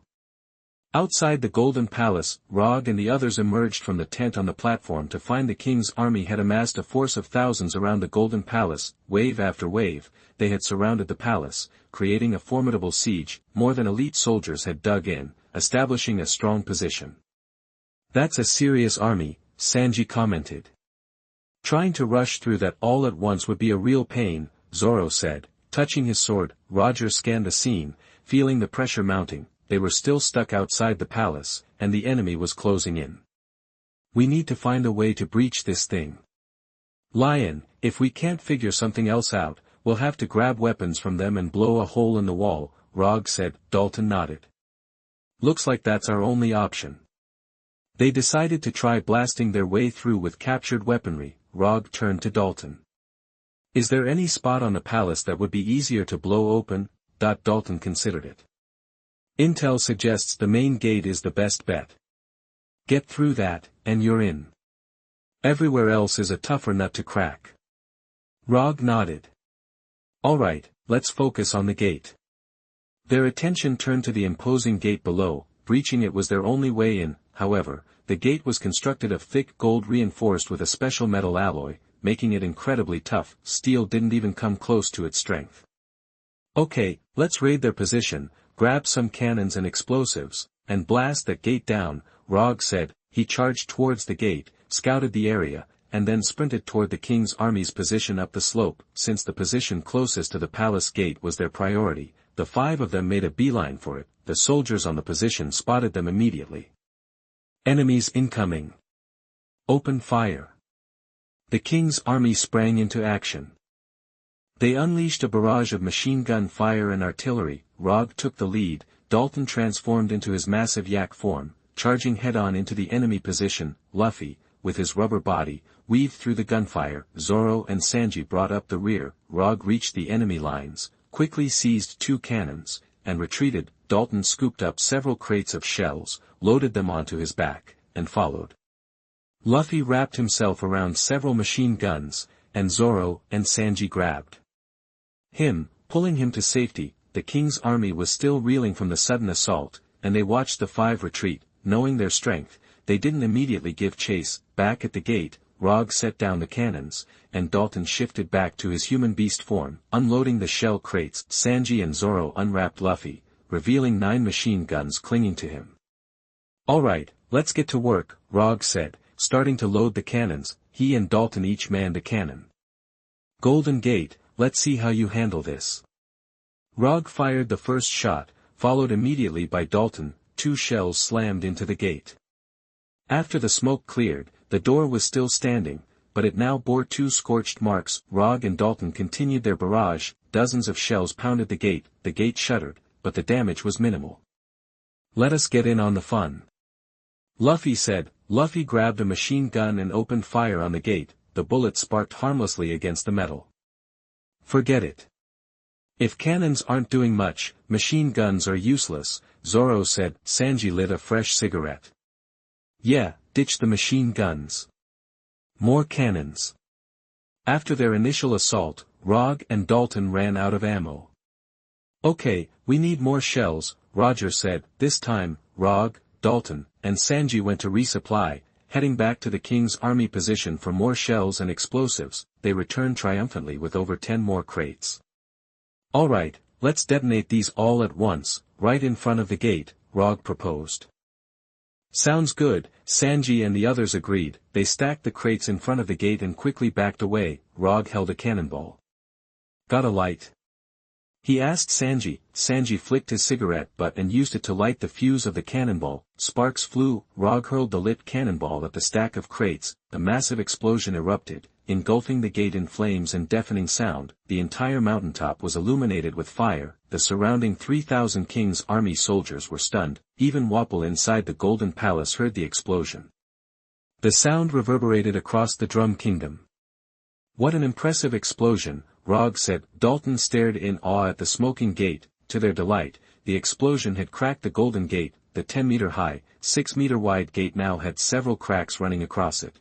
Outside the Golden Palace, Rog and the others emerged from the tent on the platform to find the king's army had amassed a force of thousands around the Golden Palace. Wave after wave, they had surrounded the palace, creating a formidable siege. More than elite soldiers had dug in, establishing a strong position. That's a serious army, Sanji commented. Trying to rush through that all at once would be a real pain, Zoro said, touching his sword. Roger scanned the scene, feeling the pressure mounting. They were still stuck outside the palace, and the enemy was closing in. We need to find a way to breach this thing. Lion, if we can't figure something else out, we'll have to grab weapons from them and blow a hole in the wall, Rog said. Dalton nodded. Looks like that's our only option. They decided to try blasting their way through with captured weaponry. Rog turned to Dalton. Is there any spot on the palace that would be easier to blow open? Dalton considered it. Intel suggests the main gate is the best bet. Get through that, and you're in. Everywhere else is a tougher nut to crack. Rog nodded. Alright, let's focus on the gate. Their attention turned to the imposing gate below. Breaching it was their only way in. However, the gate was constructed of thick gold reinforced with a special metal alloy, making it incredibly tough. Steel didn't even come close to its strength. Okay, let's raid their position, grab some cannons and explosives, and blast that gate down, Rog said. He charged towards the gate, scouted the area, and then sprinted toward the king's army's position up the slope. Since the position closest to the palace gate was their priority, the 5 of them made a beeline for it. The soldiers on the position spotted them immediately. Enemies incoming. Open fire. The king's army sprang into action. They unleashed a barrage of machine gun fire and artillery. Rog took the lead. Dalton transformed into his massive yak form, charging head-on into the enemy position. Luffy, with his rubber body, weaved through the gunfire. Zoro and Sanji brought up the rear. Rog reached the enemy lines, quickly seized 2 cannons, and retreated. Dalton scooped up several crates of shells, loaded them onto his back, and followed. Luffy wrapped himself around several machine guns, and Zoro and Sanji grabbed him, pulling him to safety. The king's army was still reeling from the sudden assault, and they watched the five retreat. Knowing their strength, they didn't immediately give chase. Back at the gate, Rog set down the cannons, and Dalton shifted back to his human beast form, unloading the shell crates. Sanji and Zoro unwrapped Luffy, revealing 9 machine guns clinging to him. "Alright, let's get to work," Rog said, starting to load the cannons. He and Dalton each manned a cannon. "Golden Gate, let's see how you handle this." Rog fired the first shot, followed immediately by Dalton. 2 shells slammed into the gate. After the smoke cleared, the door was still standing, but it now bore 2 scorched marks. Rog and Dalton continued their barrage. Dozens of shells pounded the gate shuddered, but the damage was minimal. "Let us get in on the fun," Luffy said. Luffy grabbed a machine gun and opened fire on the gate. The bullets sparked harmlessly against the metal. "Forget it. If cannons aren't doing much, machine guns are useless," Zoro said. Sanji lit a fresh cigarette. "Yeah, ditch the machine guns. More cannons." After their initial assault, Rog and Dalton ran out of ammo. "Okay, we need more shells," Roger said. This time, Rog, Dalton, and Sanji went to resupply, heading back to the king's army position for more shells and explosives. They returned triumphantly with over 10 more crates. "Alright, let's detonate these all at once, right in front of the gate," Rog proposed. "Sounds good," Sanji and the others agreed. They stacked the crates in front of the gate and quickly backed away. Rog held a cannonball. "Got a light?" he asked Sanji. Sanji flicked his cigarette butt and used it to light the fuse of the cannonball. Sparks flew. Rog hurled the lit cannonball at the stack of crates. A massive explosion erupted, engulfing the gate in flames and deafening sound. The entire mountaintop was illuminated with fire. The surrounding 3,000 King's army soldiers were stunned. Even Wapol inside the Golden Palace heard the explosion. The sound reverberated across the Drum Kingdom. "What an impressive explosion," Rog said. Dalton stared in awe at the smoking gate. To their delight, the explosion had cracked the Golden Gate. The 10-meter-high, 6-meter-wide gate now had several cracks running across it.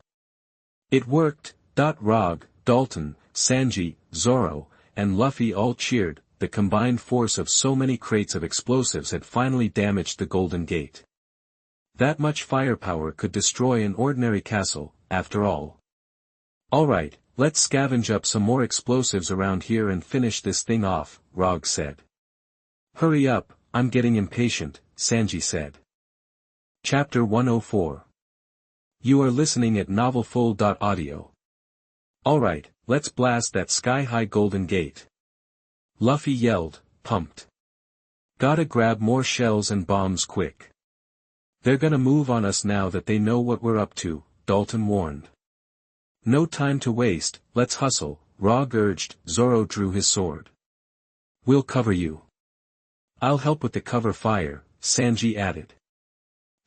"It worked!" Rog, Dalton, Sanji, Zoro, and Luffy all cheered. The combined force of so many crates of explosives had finally damaged the Golden Gate. That much firepower could destroy an ordinary castle, after all. "Alright, let's scavenge up some more explosives around here and finish this thing off," Rog said. "Hurry up, I'm getting impatient," Sanji said. Chapter 104. You are listening at novelfull.audio. "Alright, let's blast that sky-high Golden Gate," Luffy yelled, pumped. "Gotta grab more shells and bombs quick. They're gonna move on us now that they know what we're up to," Dalton warned. "No time to waste, let's hustle," Rog urged. Zoro drew his sword. "We'll cover you." "I'll help with the cover fire," Sanji added.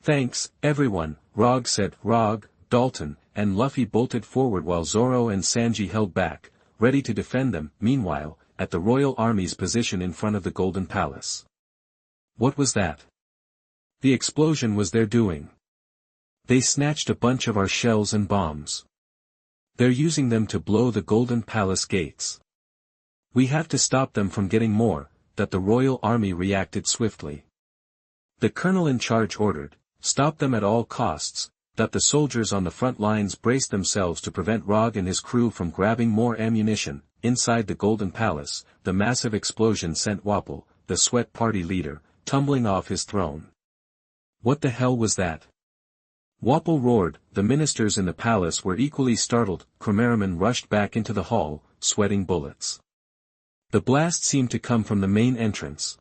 "Thanks, everyone," Rog said. Rog, Dalton, and Luffy bolted forward while Zoro and Sanji held back, ready to defend them. Meanwhile, at the Royal Army's position in front of the Golden Palace. What was that? The explosion was their doing. They snatched a bunch of our shells and bombs. They're using them to blow the Golden Palace gates. We have to stop them from getting more. That the Royal Army reacted swiftly. The colonel in charge ordered, "Stop them at all costs." That the soldiers on the front lines braced themselves to prevent Rog and his crew from grabbing more ammunition. Inside the Golden Palace, the massive explosion sent Wapol, the Sweat Party leader, tumbling off his throne. "What the hell was that?" Wapol roared. The ministers in the palace were equally startled. Cromeraman rushed back into the hall, sweating bullets. The blast seemed to come from the main entrance.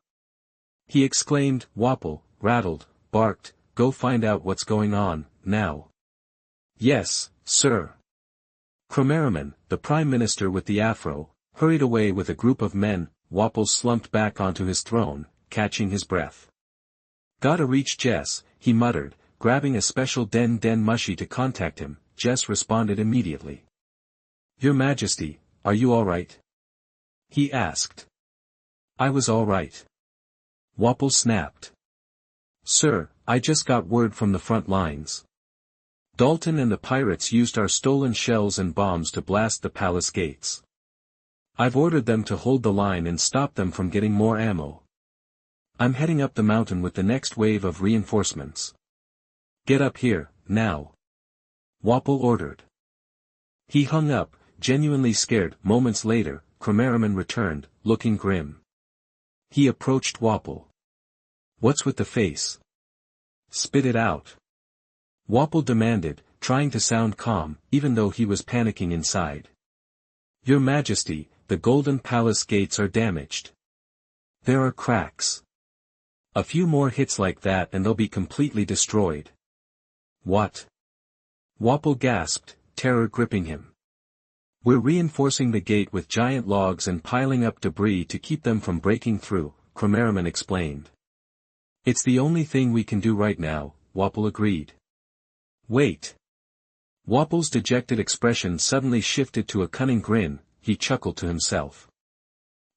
He exclaimed. Wapol, rattled, barked, "Go find out what's going on, now." "Yes, sir." Cromeraman, the prime minister with the afro, hurried away with a group of men. Wapol slumped back onto his throne, catching his breath. "Gotta reach Jess," he muttered, grabbing a special den mushy to contact him. Jess responded immediately. "Your Majesty, are you alright?" he asked. "I was alright." Wapol snapped. "Sir, I just got word from the front lines. Dalton and the pirates used our stolen shells and bombs to blast the palace gates. I've ordered them to hold the line and stop them from getting more ammo. I'm heading up the mountain with the next wave of reinforcements. Get up here, now. Wapol ordered. He hung up, genuinely scared. Moments later, Cromeraman returned, looking grim. He approached Wapol. What's with the face? Spit it out. Wapol demanded, trying to sound calm, even though he was panicking inside. Your Majesty, the Golden Palace gates are damaged. There are cracks. A few more hits like that and they'll be completely destroyed. What? Wapol gasped, terror gripping him. We're reinforcing the gate with giant logs and piling up debris to keep them from breaking through, Cromeraman explained. It's the only thing we can do right now, Wapol agreed. Wait. Wapol's dejected expression suddenly shifted to a cunning grin. He chuckled to himself.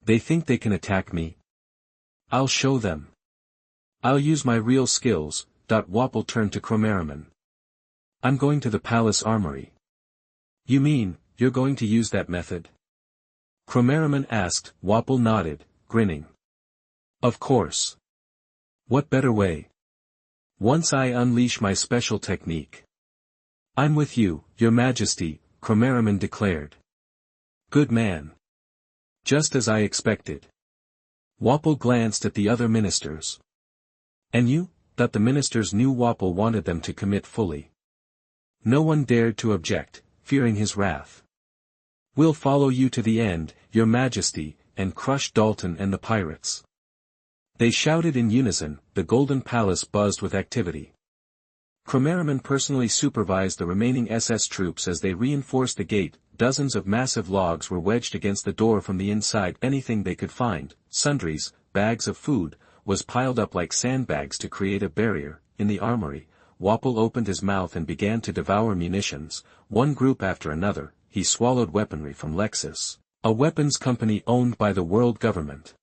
They think they can attack me? I'll show them. I'll use my real skills. Wapol turned to Cromeraman. I'm going to the palace armory. You mean, you're going to use that method? Cromeraman asked. Wapol nodded, grinning. Of course. What better way? Once I unleash my special technique. I'm with you, Your Majesty, Cromeraman declared. Good man. Just as I expected. Wapol glanced at the other ministers. And you? That the ministers knew Wapol wanted them to commit fully. No one dared to object, fearing his wrath. We'll follow you to the end, Your Majesty, and crush Dalton and the pirates. They shouted in unison. The Golden Palace buzzed with activity. Cromeraman personally supervised the remaining SS troops as they reinforced the gate. Dozens of massive logs were wedged against the door from the inside. Anything they could find, sundries, bags of food, was piled up like sandbags to create a barrier. In the armory, Wapol opened his mouth and began to devour munitions, one group after another. He swallowed weaponry from Lexus, a weapons company owned by the world government.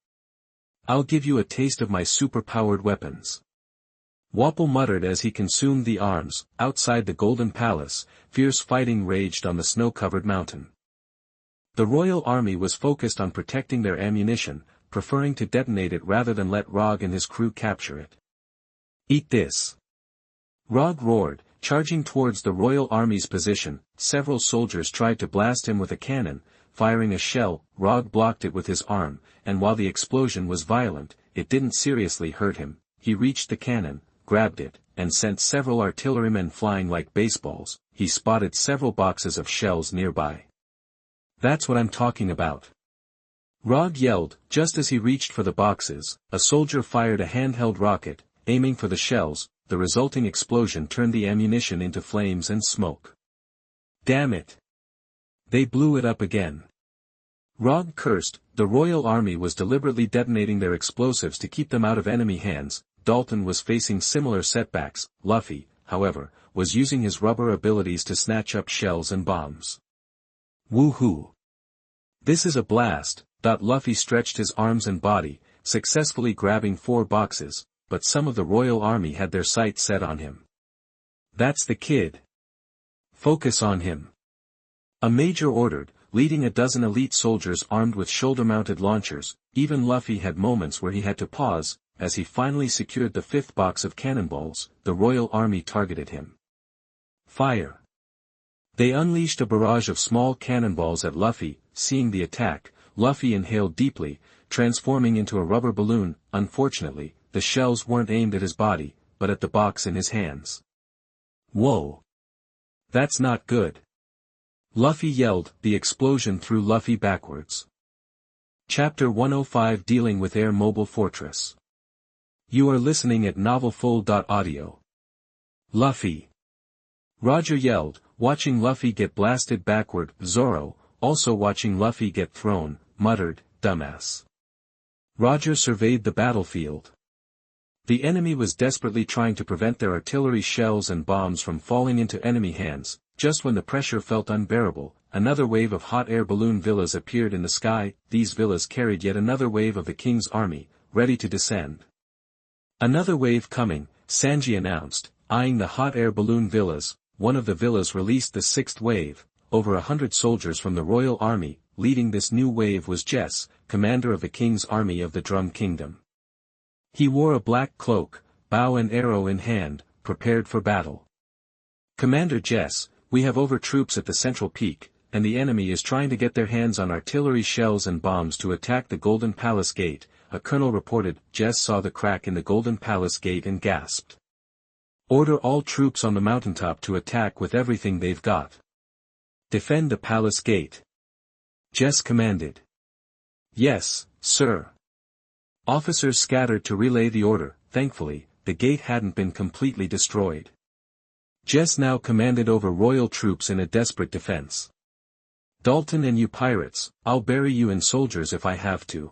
I'll give you a taste of my super-powered weapons. Wapol muttered as he consumed the arms. Outside the Golden Palace, fierce fighting raged on the snow-covered mountain. The royal army was focused on protecting their ammunition, preferring to detonate it rather than let Rog and his crew capture it. Eat this. Rog roared, charging towards the royal army's position. Several soldiers tried to blast him with a cannon. Firing a shell, Rog blocked it with his arm, and while the explosion was violent, it didn't seriously hurt him. He reached the cannon, grabbed it, and sent several artillerymen flying like baseballs. He spotted several boxes of shells nearby. That's what I'm talking about. Rog yelled. Just as he reached for the boxes, a soldier fired a handheld rocket, aiming for the shells. The resulting explosion turned the ammunition into flames and smoke. Damn it! They blew it up again. Rog cursed. The royal army was deliberately detonating their explosives to keep them out of enemy hands. Dalton was facing similar setbacks. Luffy, however, was using his rubber abilities to snatch up shells and bombs. Woohoo! This is a blast. Luffy stretched his arms and body, successfully grabbing 4 boxes, but some of the royal army had their sights set on him. That's the kid. Focus on him. A major ordered, leading a dozen elite soldiers armed with shoulder-mounted launchers. Even Luffy had moments where he had to pause. As he finally secured the 5th box of cannonballs, the royal army targeted him. Fire! They unleashed a barrage of small cannonballs at Luffy. Seeing the attack, Luffy inhaled deeply, transforming into a rubber balloon. Unfortunately, the shells weren't aimed at his body, but at the box in his hands. Whoa! That's not good. Luffy yelled. The explosion threw Luffy backwards. Chapter 105 Dealing with Air Mobile Fortress. You are listening at novelfull.audio. Luffy! Roger yelled, watching Luffy get blasted backward. Zoro, also watching Luffy get thrown, muttered, "Dumbass." Roger surveyed the battlefield. The enemy was desperately trying to prevent their artillery shells and bombs from falling into enemy hands. Just when the pressure felt unbearable, another wave of hot air balloon villas appeared in the sky. These villas carried yet another wave of the king's army, ready to descend. Another wave coming, Sanji announced, eyeing the hot air balloon villas. one of the villas released the sixth wave, over 100 soldiers from the royal army. Leading this new wave was Jess, commander of the king's army of the Drum Kingdom. He wore a black cloak, bow and arrow in hand, prepared for battle. "Commander Jess, we have over troops at the central peak, and the enemy is trying to get their hands on artillery shells and bombs to attack the Golden Palace Gate," a colonel reported. Jess saw the crack in the Golden Palace Gate and gasped. "Order all troops on the mountaintop to attack with everything they've got. Defend the palace gate," Jess commanded. "Yes, sir." Officers scattered to relay the order. Thankfully, the gate hadn't been completely destroyed. Jess now commanded over royal troops in a desperate defense. "Dalton and you pirates, I'll bury you in soldiers if I have to,"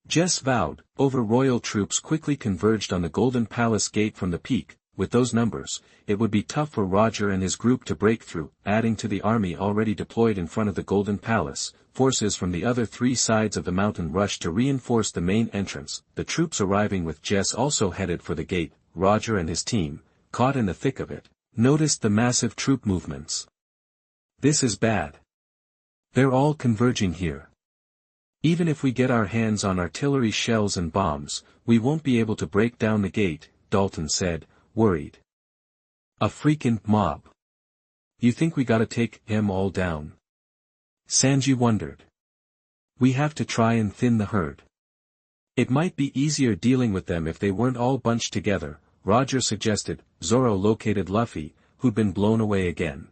Jess vowed. Over royal troops quickly converged on the Golden Palace Gate from the peak. With those numbers, it would be tough for Roger and his group to break through. Adding to the army already deployed in front of the Golden Palace, forces from the other three sides of the mountain rushed to reinforce the main entrance. The troops arriving with Jess also headed for the gate. Roger and his team, caught in the thick of it, noticed the massive troop movements. "This is bad. They're all converging here. Even if we get our hands on artillery shells and bombs, we won't be able to break down the gate," Dalton said, worried. "A freaking mob. You think we gotta take them all down?" Sanji wondered. "We have to try and thin the herd. It might be easier dealing with them if they weren't all bunched together," Roger suggested. Zoro located Luffy, who'd been blown away again.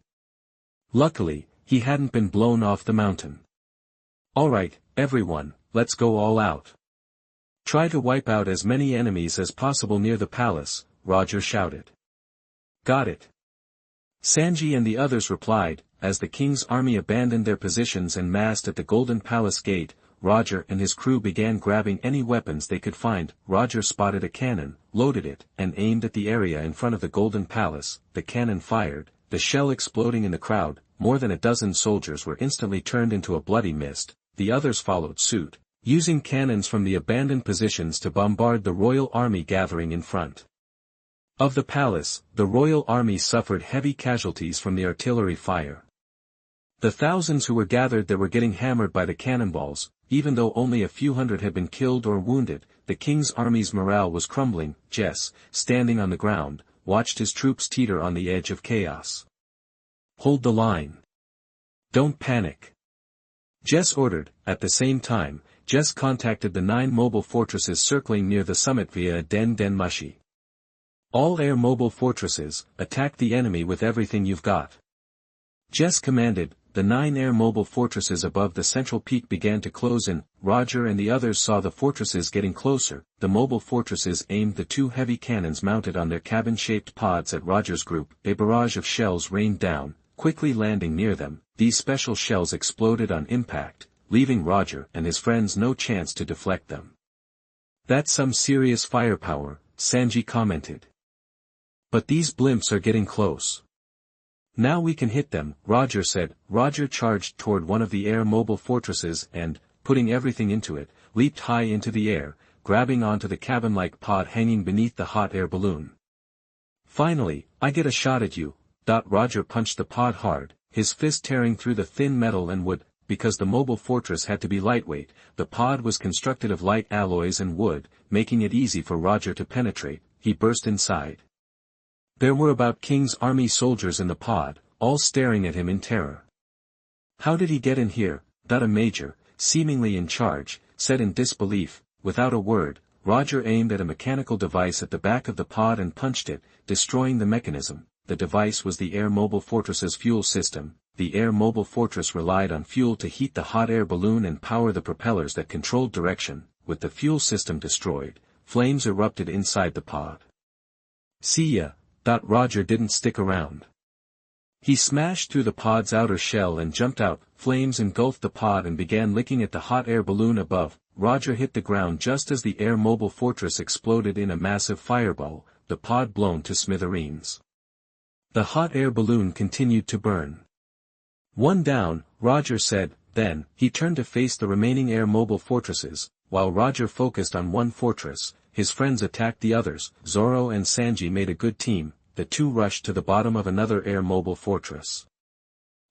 Luckily, he hadn't been blown off the mountain. "All right, everyone, let's go all out. Try to wipe out as many enemies as possible near the palace," Roger shouted. "Got it." Sanji and the others replied. As the king's army abandoned their positions and massed at the Golden Palace Gate, Roger and his crew began grabbing any weapons they could find. Roger spotted a cannon, loaded it, and aimed at the area in front of the Golden Palace. The cannon fired, the shell exploding in the crowd. More than a dozen soldiers were instantly turned into a bloody mist. The others followed suit, using cannons from the abandoned positions to bombard the royal army gathering in front of the palace. The royal army suffered heavy casualties from the artillery fire. The thousands who were gathered there were getting hammered by the cannonballs. Even though only a few hundred had been killed or wounded, the king's army's morale was crumbling. Jess, standing on the ground, watched his troops teeter on the edge of chaos. "Hold the line. Don't panic," Jess ordered. At the same time, Jess contacted the 9 mobile fortresses circling near the summit via a den mushi. "All air mobile fortresses, attack the enemy with everything you've got," Jess commanded. The 9 air mobile fortresses above the central peak began to close in. Roger and the others saw the fortresses getting closer. The mobile fortresses aimed the 2 heavy cannons mounted on their cabin-shaped pods at Roger's group. A barrage of shells rained down, quickly landing near them. These special shells exploded on impact, leaving Roger and his friends no chance to deflect them. "That's some serious firepower," Sanji commented. "But these blimps are getting close. Now we can hit them," Roger said. Roger charged toward one of the air mobile fortresses and, putting everything into it, leaped high into the air, grabbing onto the cabin-like pod hanging beneath the hot air balloon. "Finally, I get a shot at you." Roger punched the pod hard, his fist tearing through the thin metal and wood. Because the mobile fortress had to be lightweight, the pod was constructed of light alloys and wood, making it easy for Roger to penetrate. He burst inside. There were about King's army soldiers in the pod, all staring at him in terror. "How did he get in here?" A major, seemingly in charge, said in disbelief. Without a word, Roger aimed at a mechanical device at the back of the pod and punched it, destroying the mechanism. The device was the air mobile fortress's fuel system. The air mobile fortress relied on fuel to heat the hot air balloon and power the propellers that controlled direction. With the fuel system destroyed, flames erupted inside the pod. "See ya." Roger didn't stick around. He smashed through the pod's outer shell and jumped out. Flames engulfed the pod and began licking at the hot air balloon above. Roger hit the ground just as the air mobile fortress exploded in a massive fireball, the pod blown to smithereens. The hot air balloon continued to burn. "One down," Roger said. Then, he turned to face the remaining air mobile fortresses. While Roger focused on one fortress, his friends attacked the others. Zoro and Sanji made a good team. the two rushed to the bottom of another air-mobile fortress.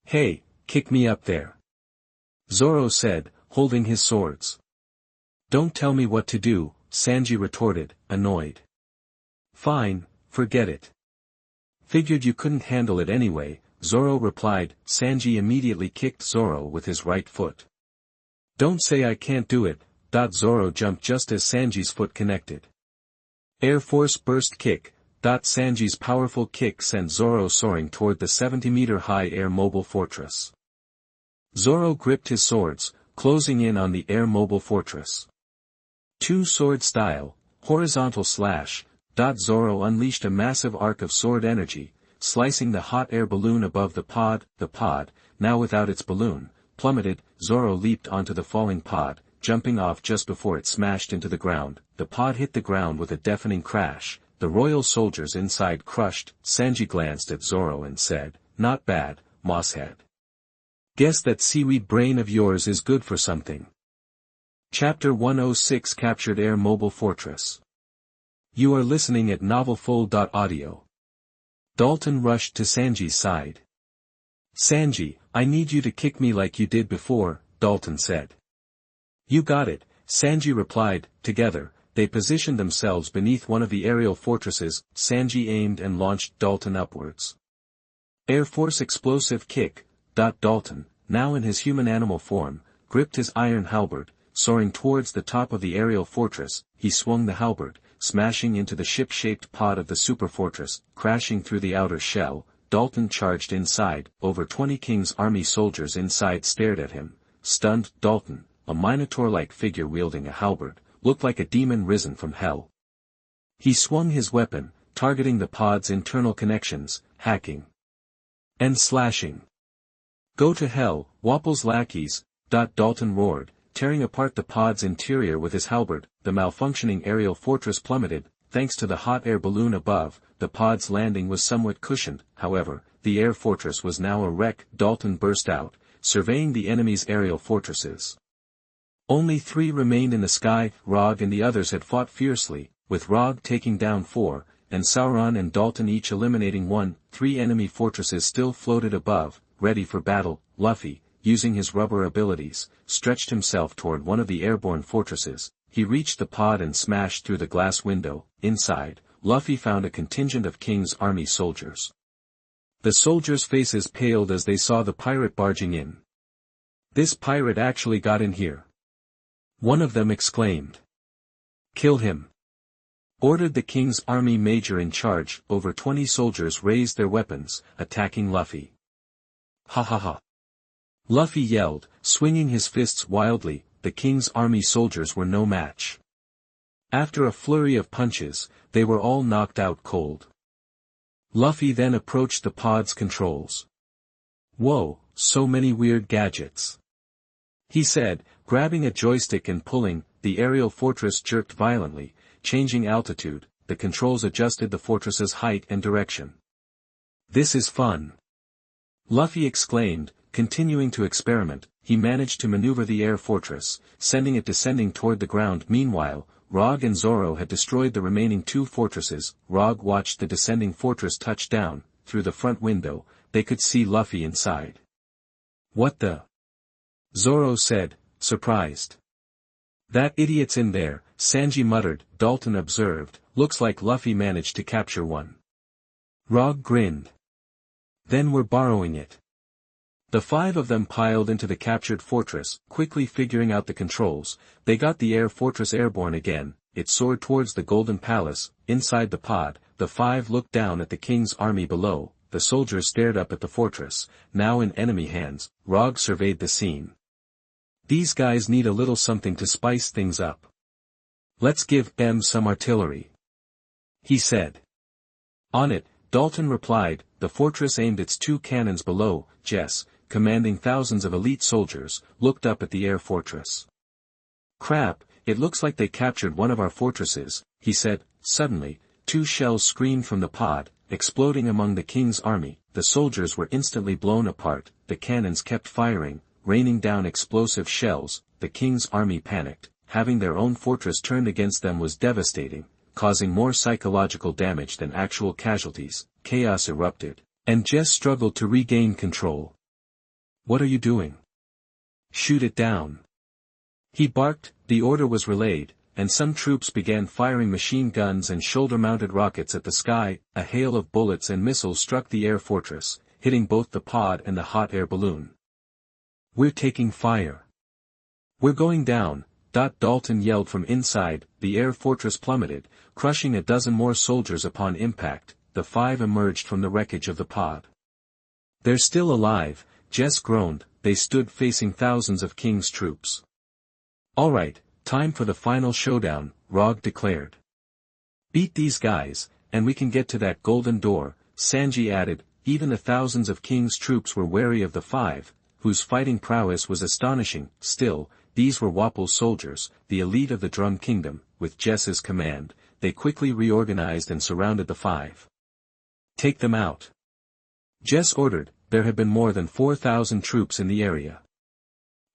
"Hey, kick me up there," Zoro said, holding his swords. "Don't tell me what to do," Sanji retorted, annoyed. "Fine, forget it. Figured you couldn't handle it anyway," Zoro replied. Sanji immediately kicked Zoro with his right foot. "Don't say I can't do it." Zoro jumped just as Sanji's foot connected. Air Force Burst Kick. Sanji's powerful kick sent Zoro soaring toward the 70-meter-high air-mobile fortress. Zoro gripped his swords, closing in on the air-mobile fortress. Two-sword style, horizontal slash. Zoro unleashed a massive arc of sword energy, slicing the hot air balloon above the pod. The pod, now without its balloon, plummeted. Zoro leaped onto the falling pod, jumping off just before it smashed into the ground. The pod hit the ground with a deafening crash. The royal soldiers inside crushed. Sanji glanced at Zoro and said, "Not bad, Mosshead. Guess that seaweed brain of yours is good for something." Chapter 106 Captured Air Mobile Fortress. You are listening at novelfull.audio. Dalton rushed to Sanji's side. "Sanji, I need you to kick me like you did before," Dalton said. "You got it," Sanji replied. Together, they positioned themselves beneath one of the aerial fortresses. Sanji aimed and launched Dalton upwards. Air Force Explosive Kick. Dalton, now in his human animal form, gripped his iron halberd, soaring towards the top of the aerial fortress. He swung the halberd, smashing into the ship-shaped pod of the superfortress, crashing through the outer shell. Dalton charged inside. Over 20 King's Army soldiers inside stared at him, stunned. Dalton, a minotaur-like figure wielding a halberd, looked like a demon risen from hell. He swung his weapon, targeting the pod's internal connections, hacking and slashing. "Go to hell, Wapple's lackeys!" Dalton roared, tearing apart the pod's interior with his halberd. The malfunctioning aerial fortress plummeted. Thanks to the hot air balloon above, the pod's landing was somewhat cushioned. However, the air fortress was now a wreck. Dalton burst out, surveying the enemy's aerial fortresses. Only 3 remained in the sky. Rog and the others had fought fiercely, with Rog taking down 4, and Sauron and Dalton each eliminating 1. 3 enemy fortresses still floated above, ready for battle. Luffy, using his rubber abilities, stretched himself toward one of the airborne fortresses. He reached the pod and smashed through the glass window. Inside, Luffy found a contingent of King's Army soldiers. The soldiers' faces paled as they saw the pirate barging in. "This pirate actually got in here," one of them exclaimed. "Kill him," ordered the King's Army major in charge. Over 20 soldiers raised their weapons, attacking Luffy. "Ha ha ha!" Luffy yelled, swinging his fists wildly. The King's Army soldiers were no match. After a flurry of punches, they were all knocked out cold. Luffy then approached the pod's controls. "Whoa, so many weird gadgets," he said, grabbing a joystick and pulling. The aerial fortress jerked violently, changing altitude. The controls adjusted the fortress's height and direction. "This is fun," Luffy exclaimed, continuing to experiment. He managed to maneuver the air fortress, sending it descending toward the ground. Meanwhile, Rog and Zoro had destroyed the remaining 2 fortresses. Rog watched the descending fortress touch down. Through the front window, they could see Luffy inside. "What the?" Zoro said, surprised. "That idiot's in there," Sanji muttered. Dalton observed, "Looks like Luffy managed to capture one." Rog grinned. "Then we're borrowing it." The 5 of them piled into the captured fortress, quickly figuring out the controls. They got the air fortress airborne again. It soared towards the Golden Palace. Inside the pod, the 5 looked down at the King's Army below. The soldiers stared up at the fortress, now in enemy hands. Rog surveyed the scene. "These guys need a little something to spice things up. Let's give them some artillery," he said. "On it," Dalton replied. The fortress aimed its 2 cannons below. Jess, commanding thousands of elite soldiers, looked up at the air fortress. "Crap, it looks like they captured one of our fortresses," he said. Suddenly, 2 shells screamed from the pod, exploding among the King's Army. The soldiers were instantly blown apart. The cannons kept firing, raining down explosive shells. The King's Army panicked. Having their own fortress turned against them was devastating. causing more psychological damage than actual casualties. Chaos erupted, and Jess struggled to regain control. "What are you doing?" "Shoot it down." He barked. The order was relayed, and some troops began firing machine guns and shoulder-mounted rockets at the sky. A hail of bullets and missiles struck the air fortress, hitting both the pod and the hot air balloon. "We're taking fire. We're going down," Dalton yelled from inside. The air fortress plummeted, crushing a dozen more soldiers upon impact. The 5 emerged from the wreckage of the pod. "They're still alive," Jess groaned. They stood facing thousands of King's troops. "All right, time for the final showdown," Rog declared. "Beat these guys, and we can get to that golden door," Sanji added. Even the thousands of King's troops were wary of the 5, whose fighting prowess was astonishing. Still, these were Wapol's soldiers, the elite of the Drum Kingdom. With Jess's command, they quickly reorganized and surrounded the 5. "Take them out," Jess ordered. There had been more than 4,000 troops in the area.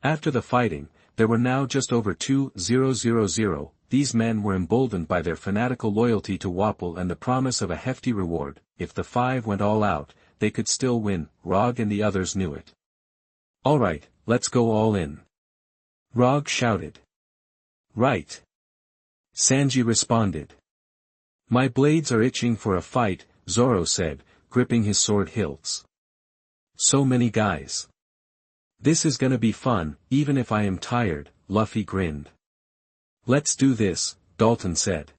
After the fighting, there were now just over 2,000. These men were emboldened by their fanatical loyalty to Wapol and the promise of a hefty reward. If the 5 went all out, they could still win. Rog and the others knew it. "All right, let's go all in," Rog shouted. "Right," Sanji responded. "My blades are itching for a fight," Zoro said, gripping his sword hilts. "So many guys. This is gonna be fun, even if I am tired," Luffy grinned. "Let's do this," Dalton said.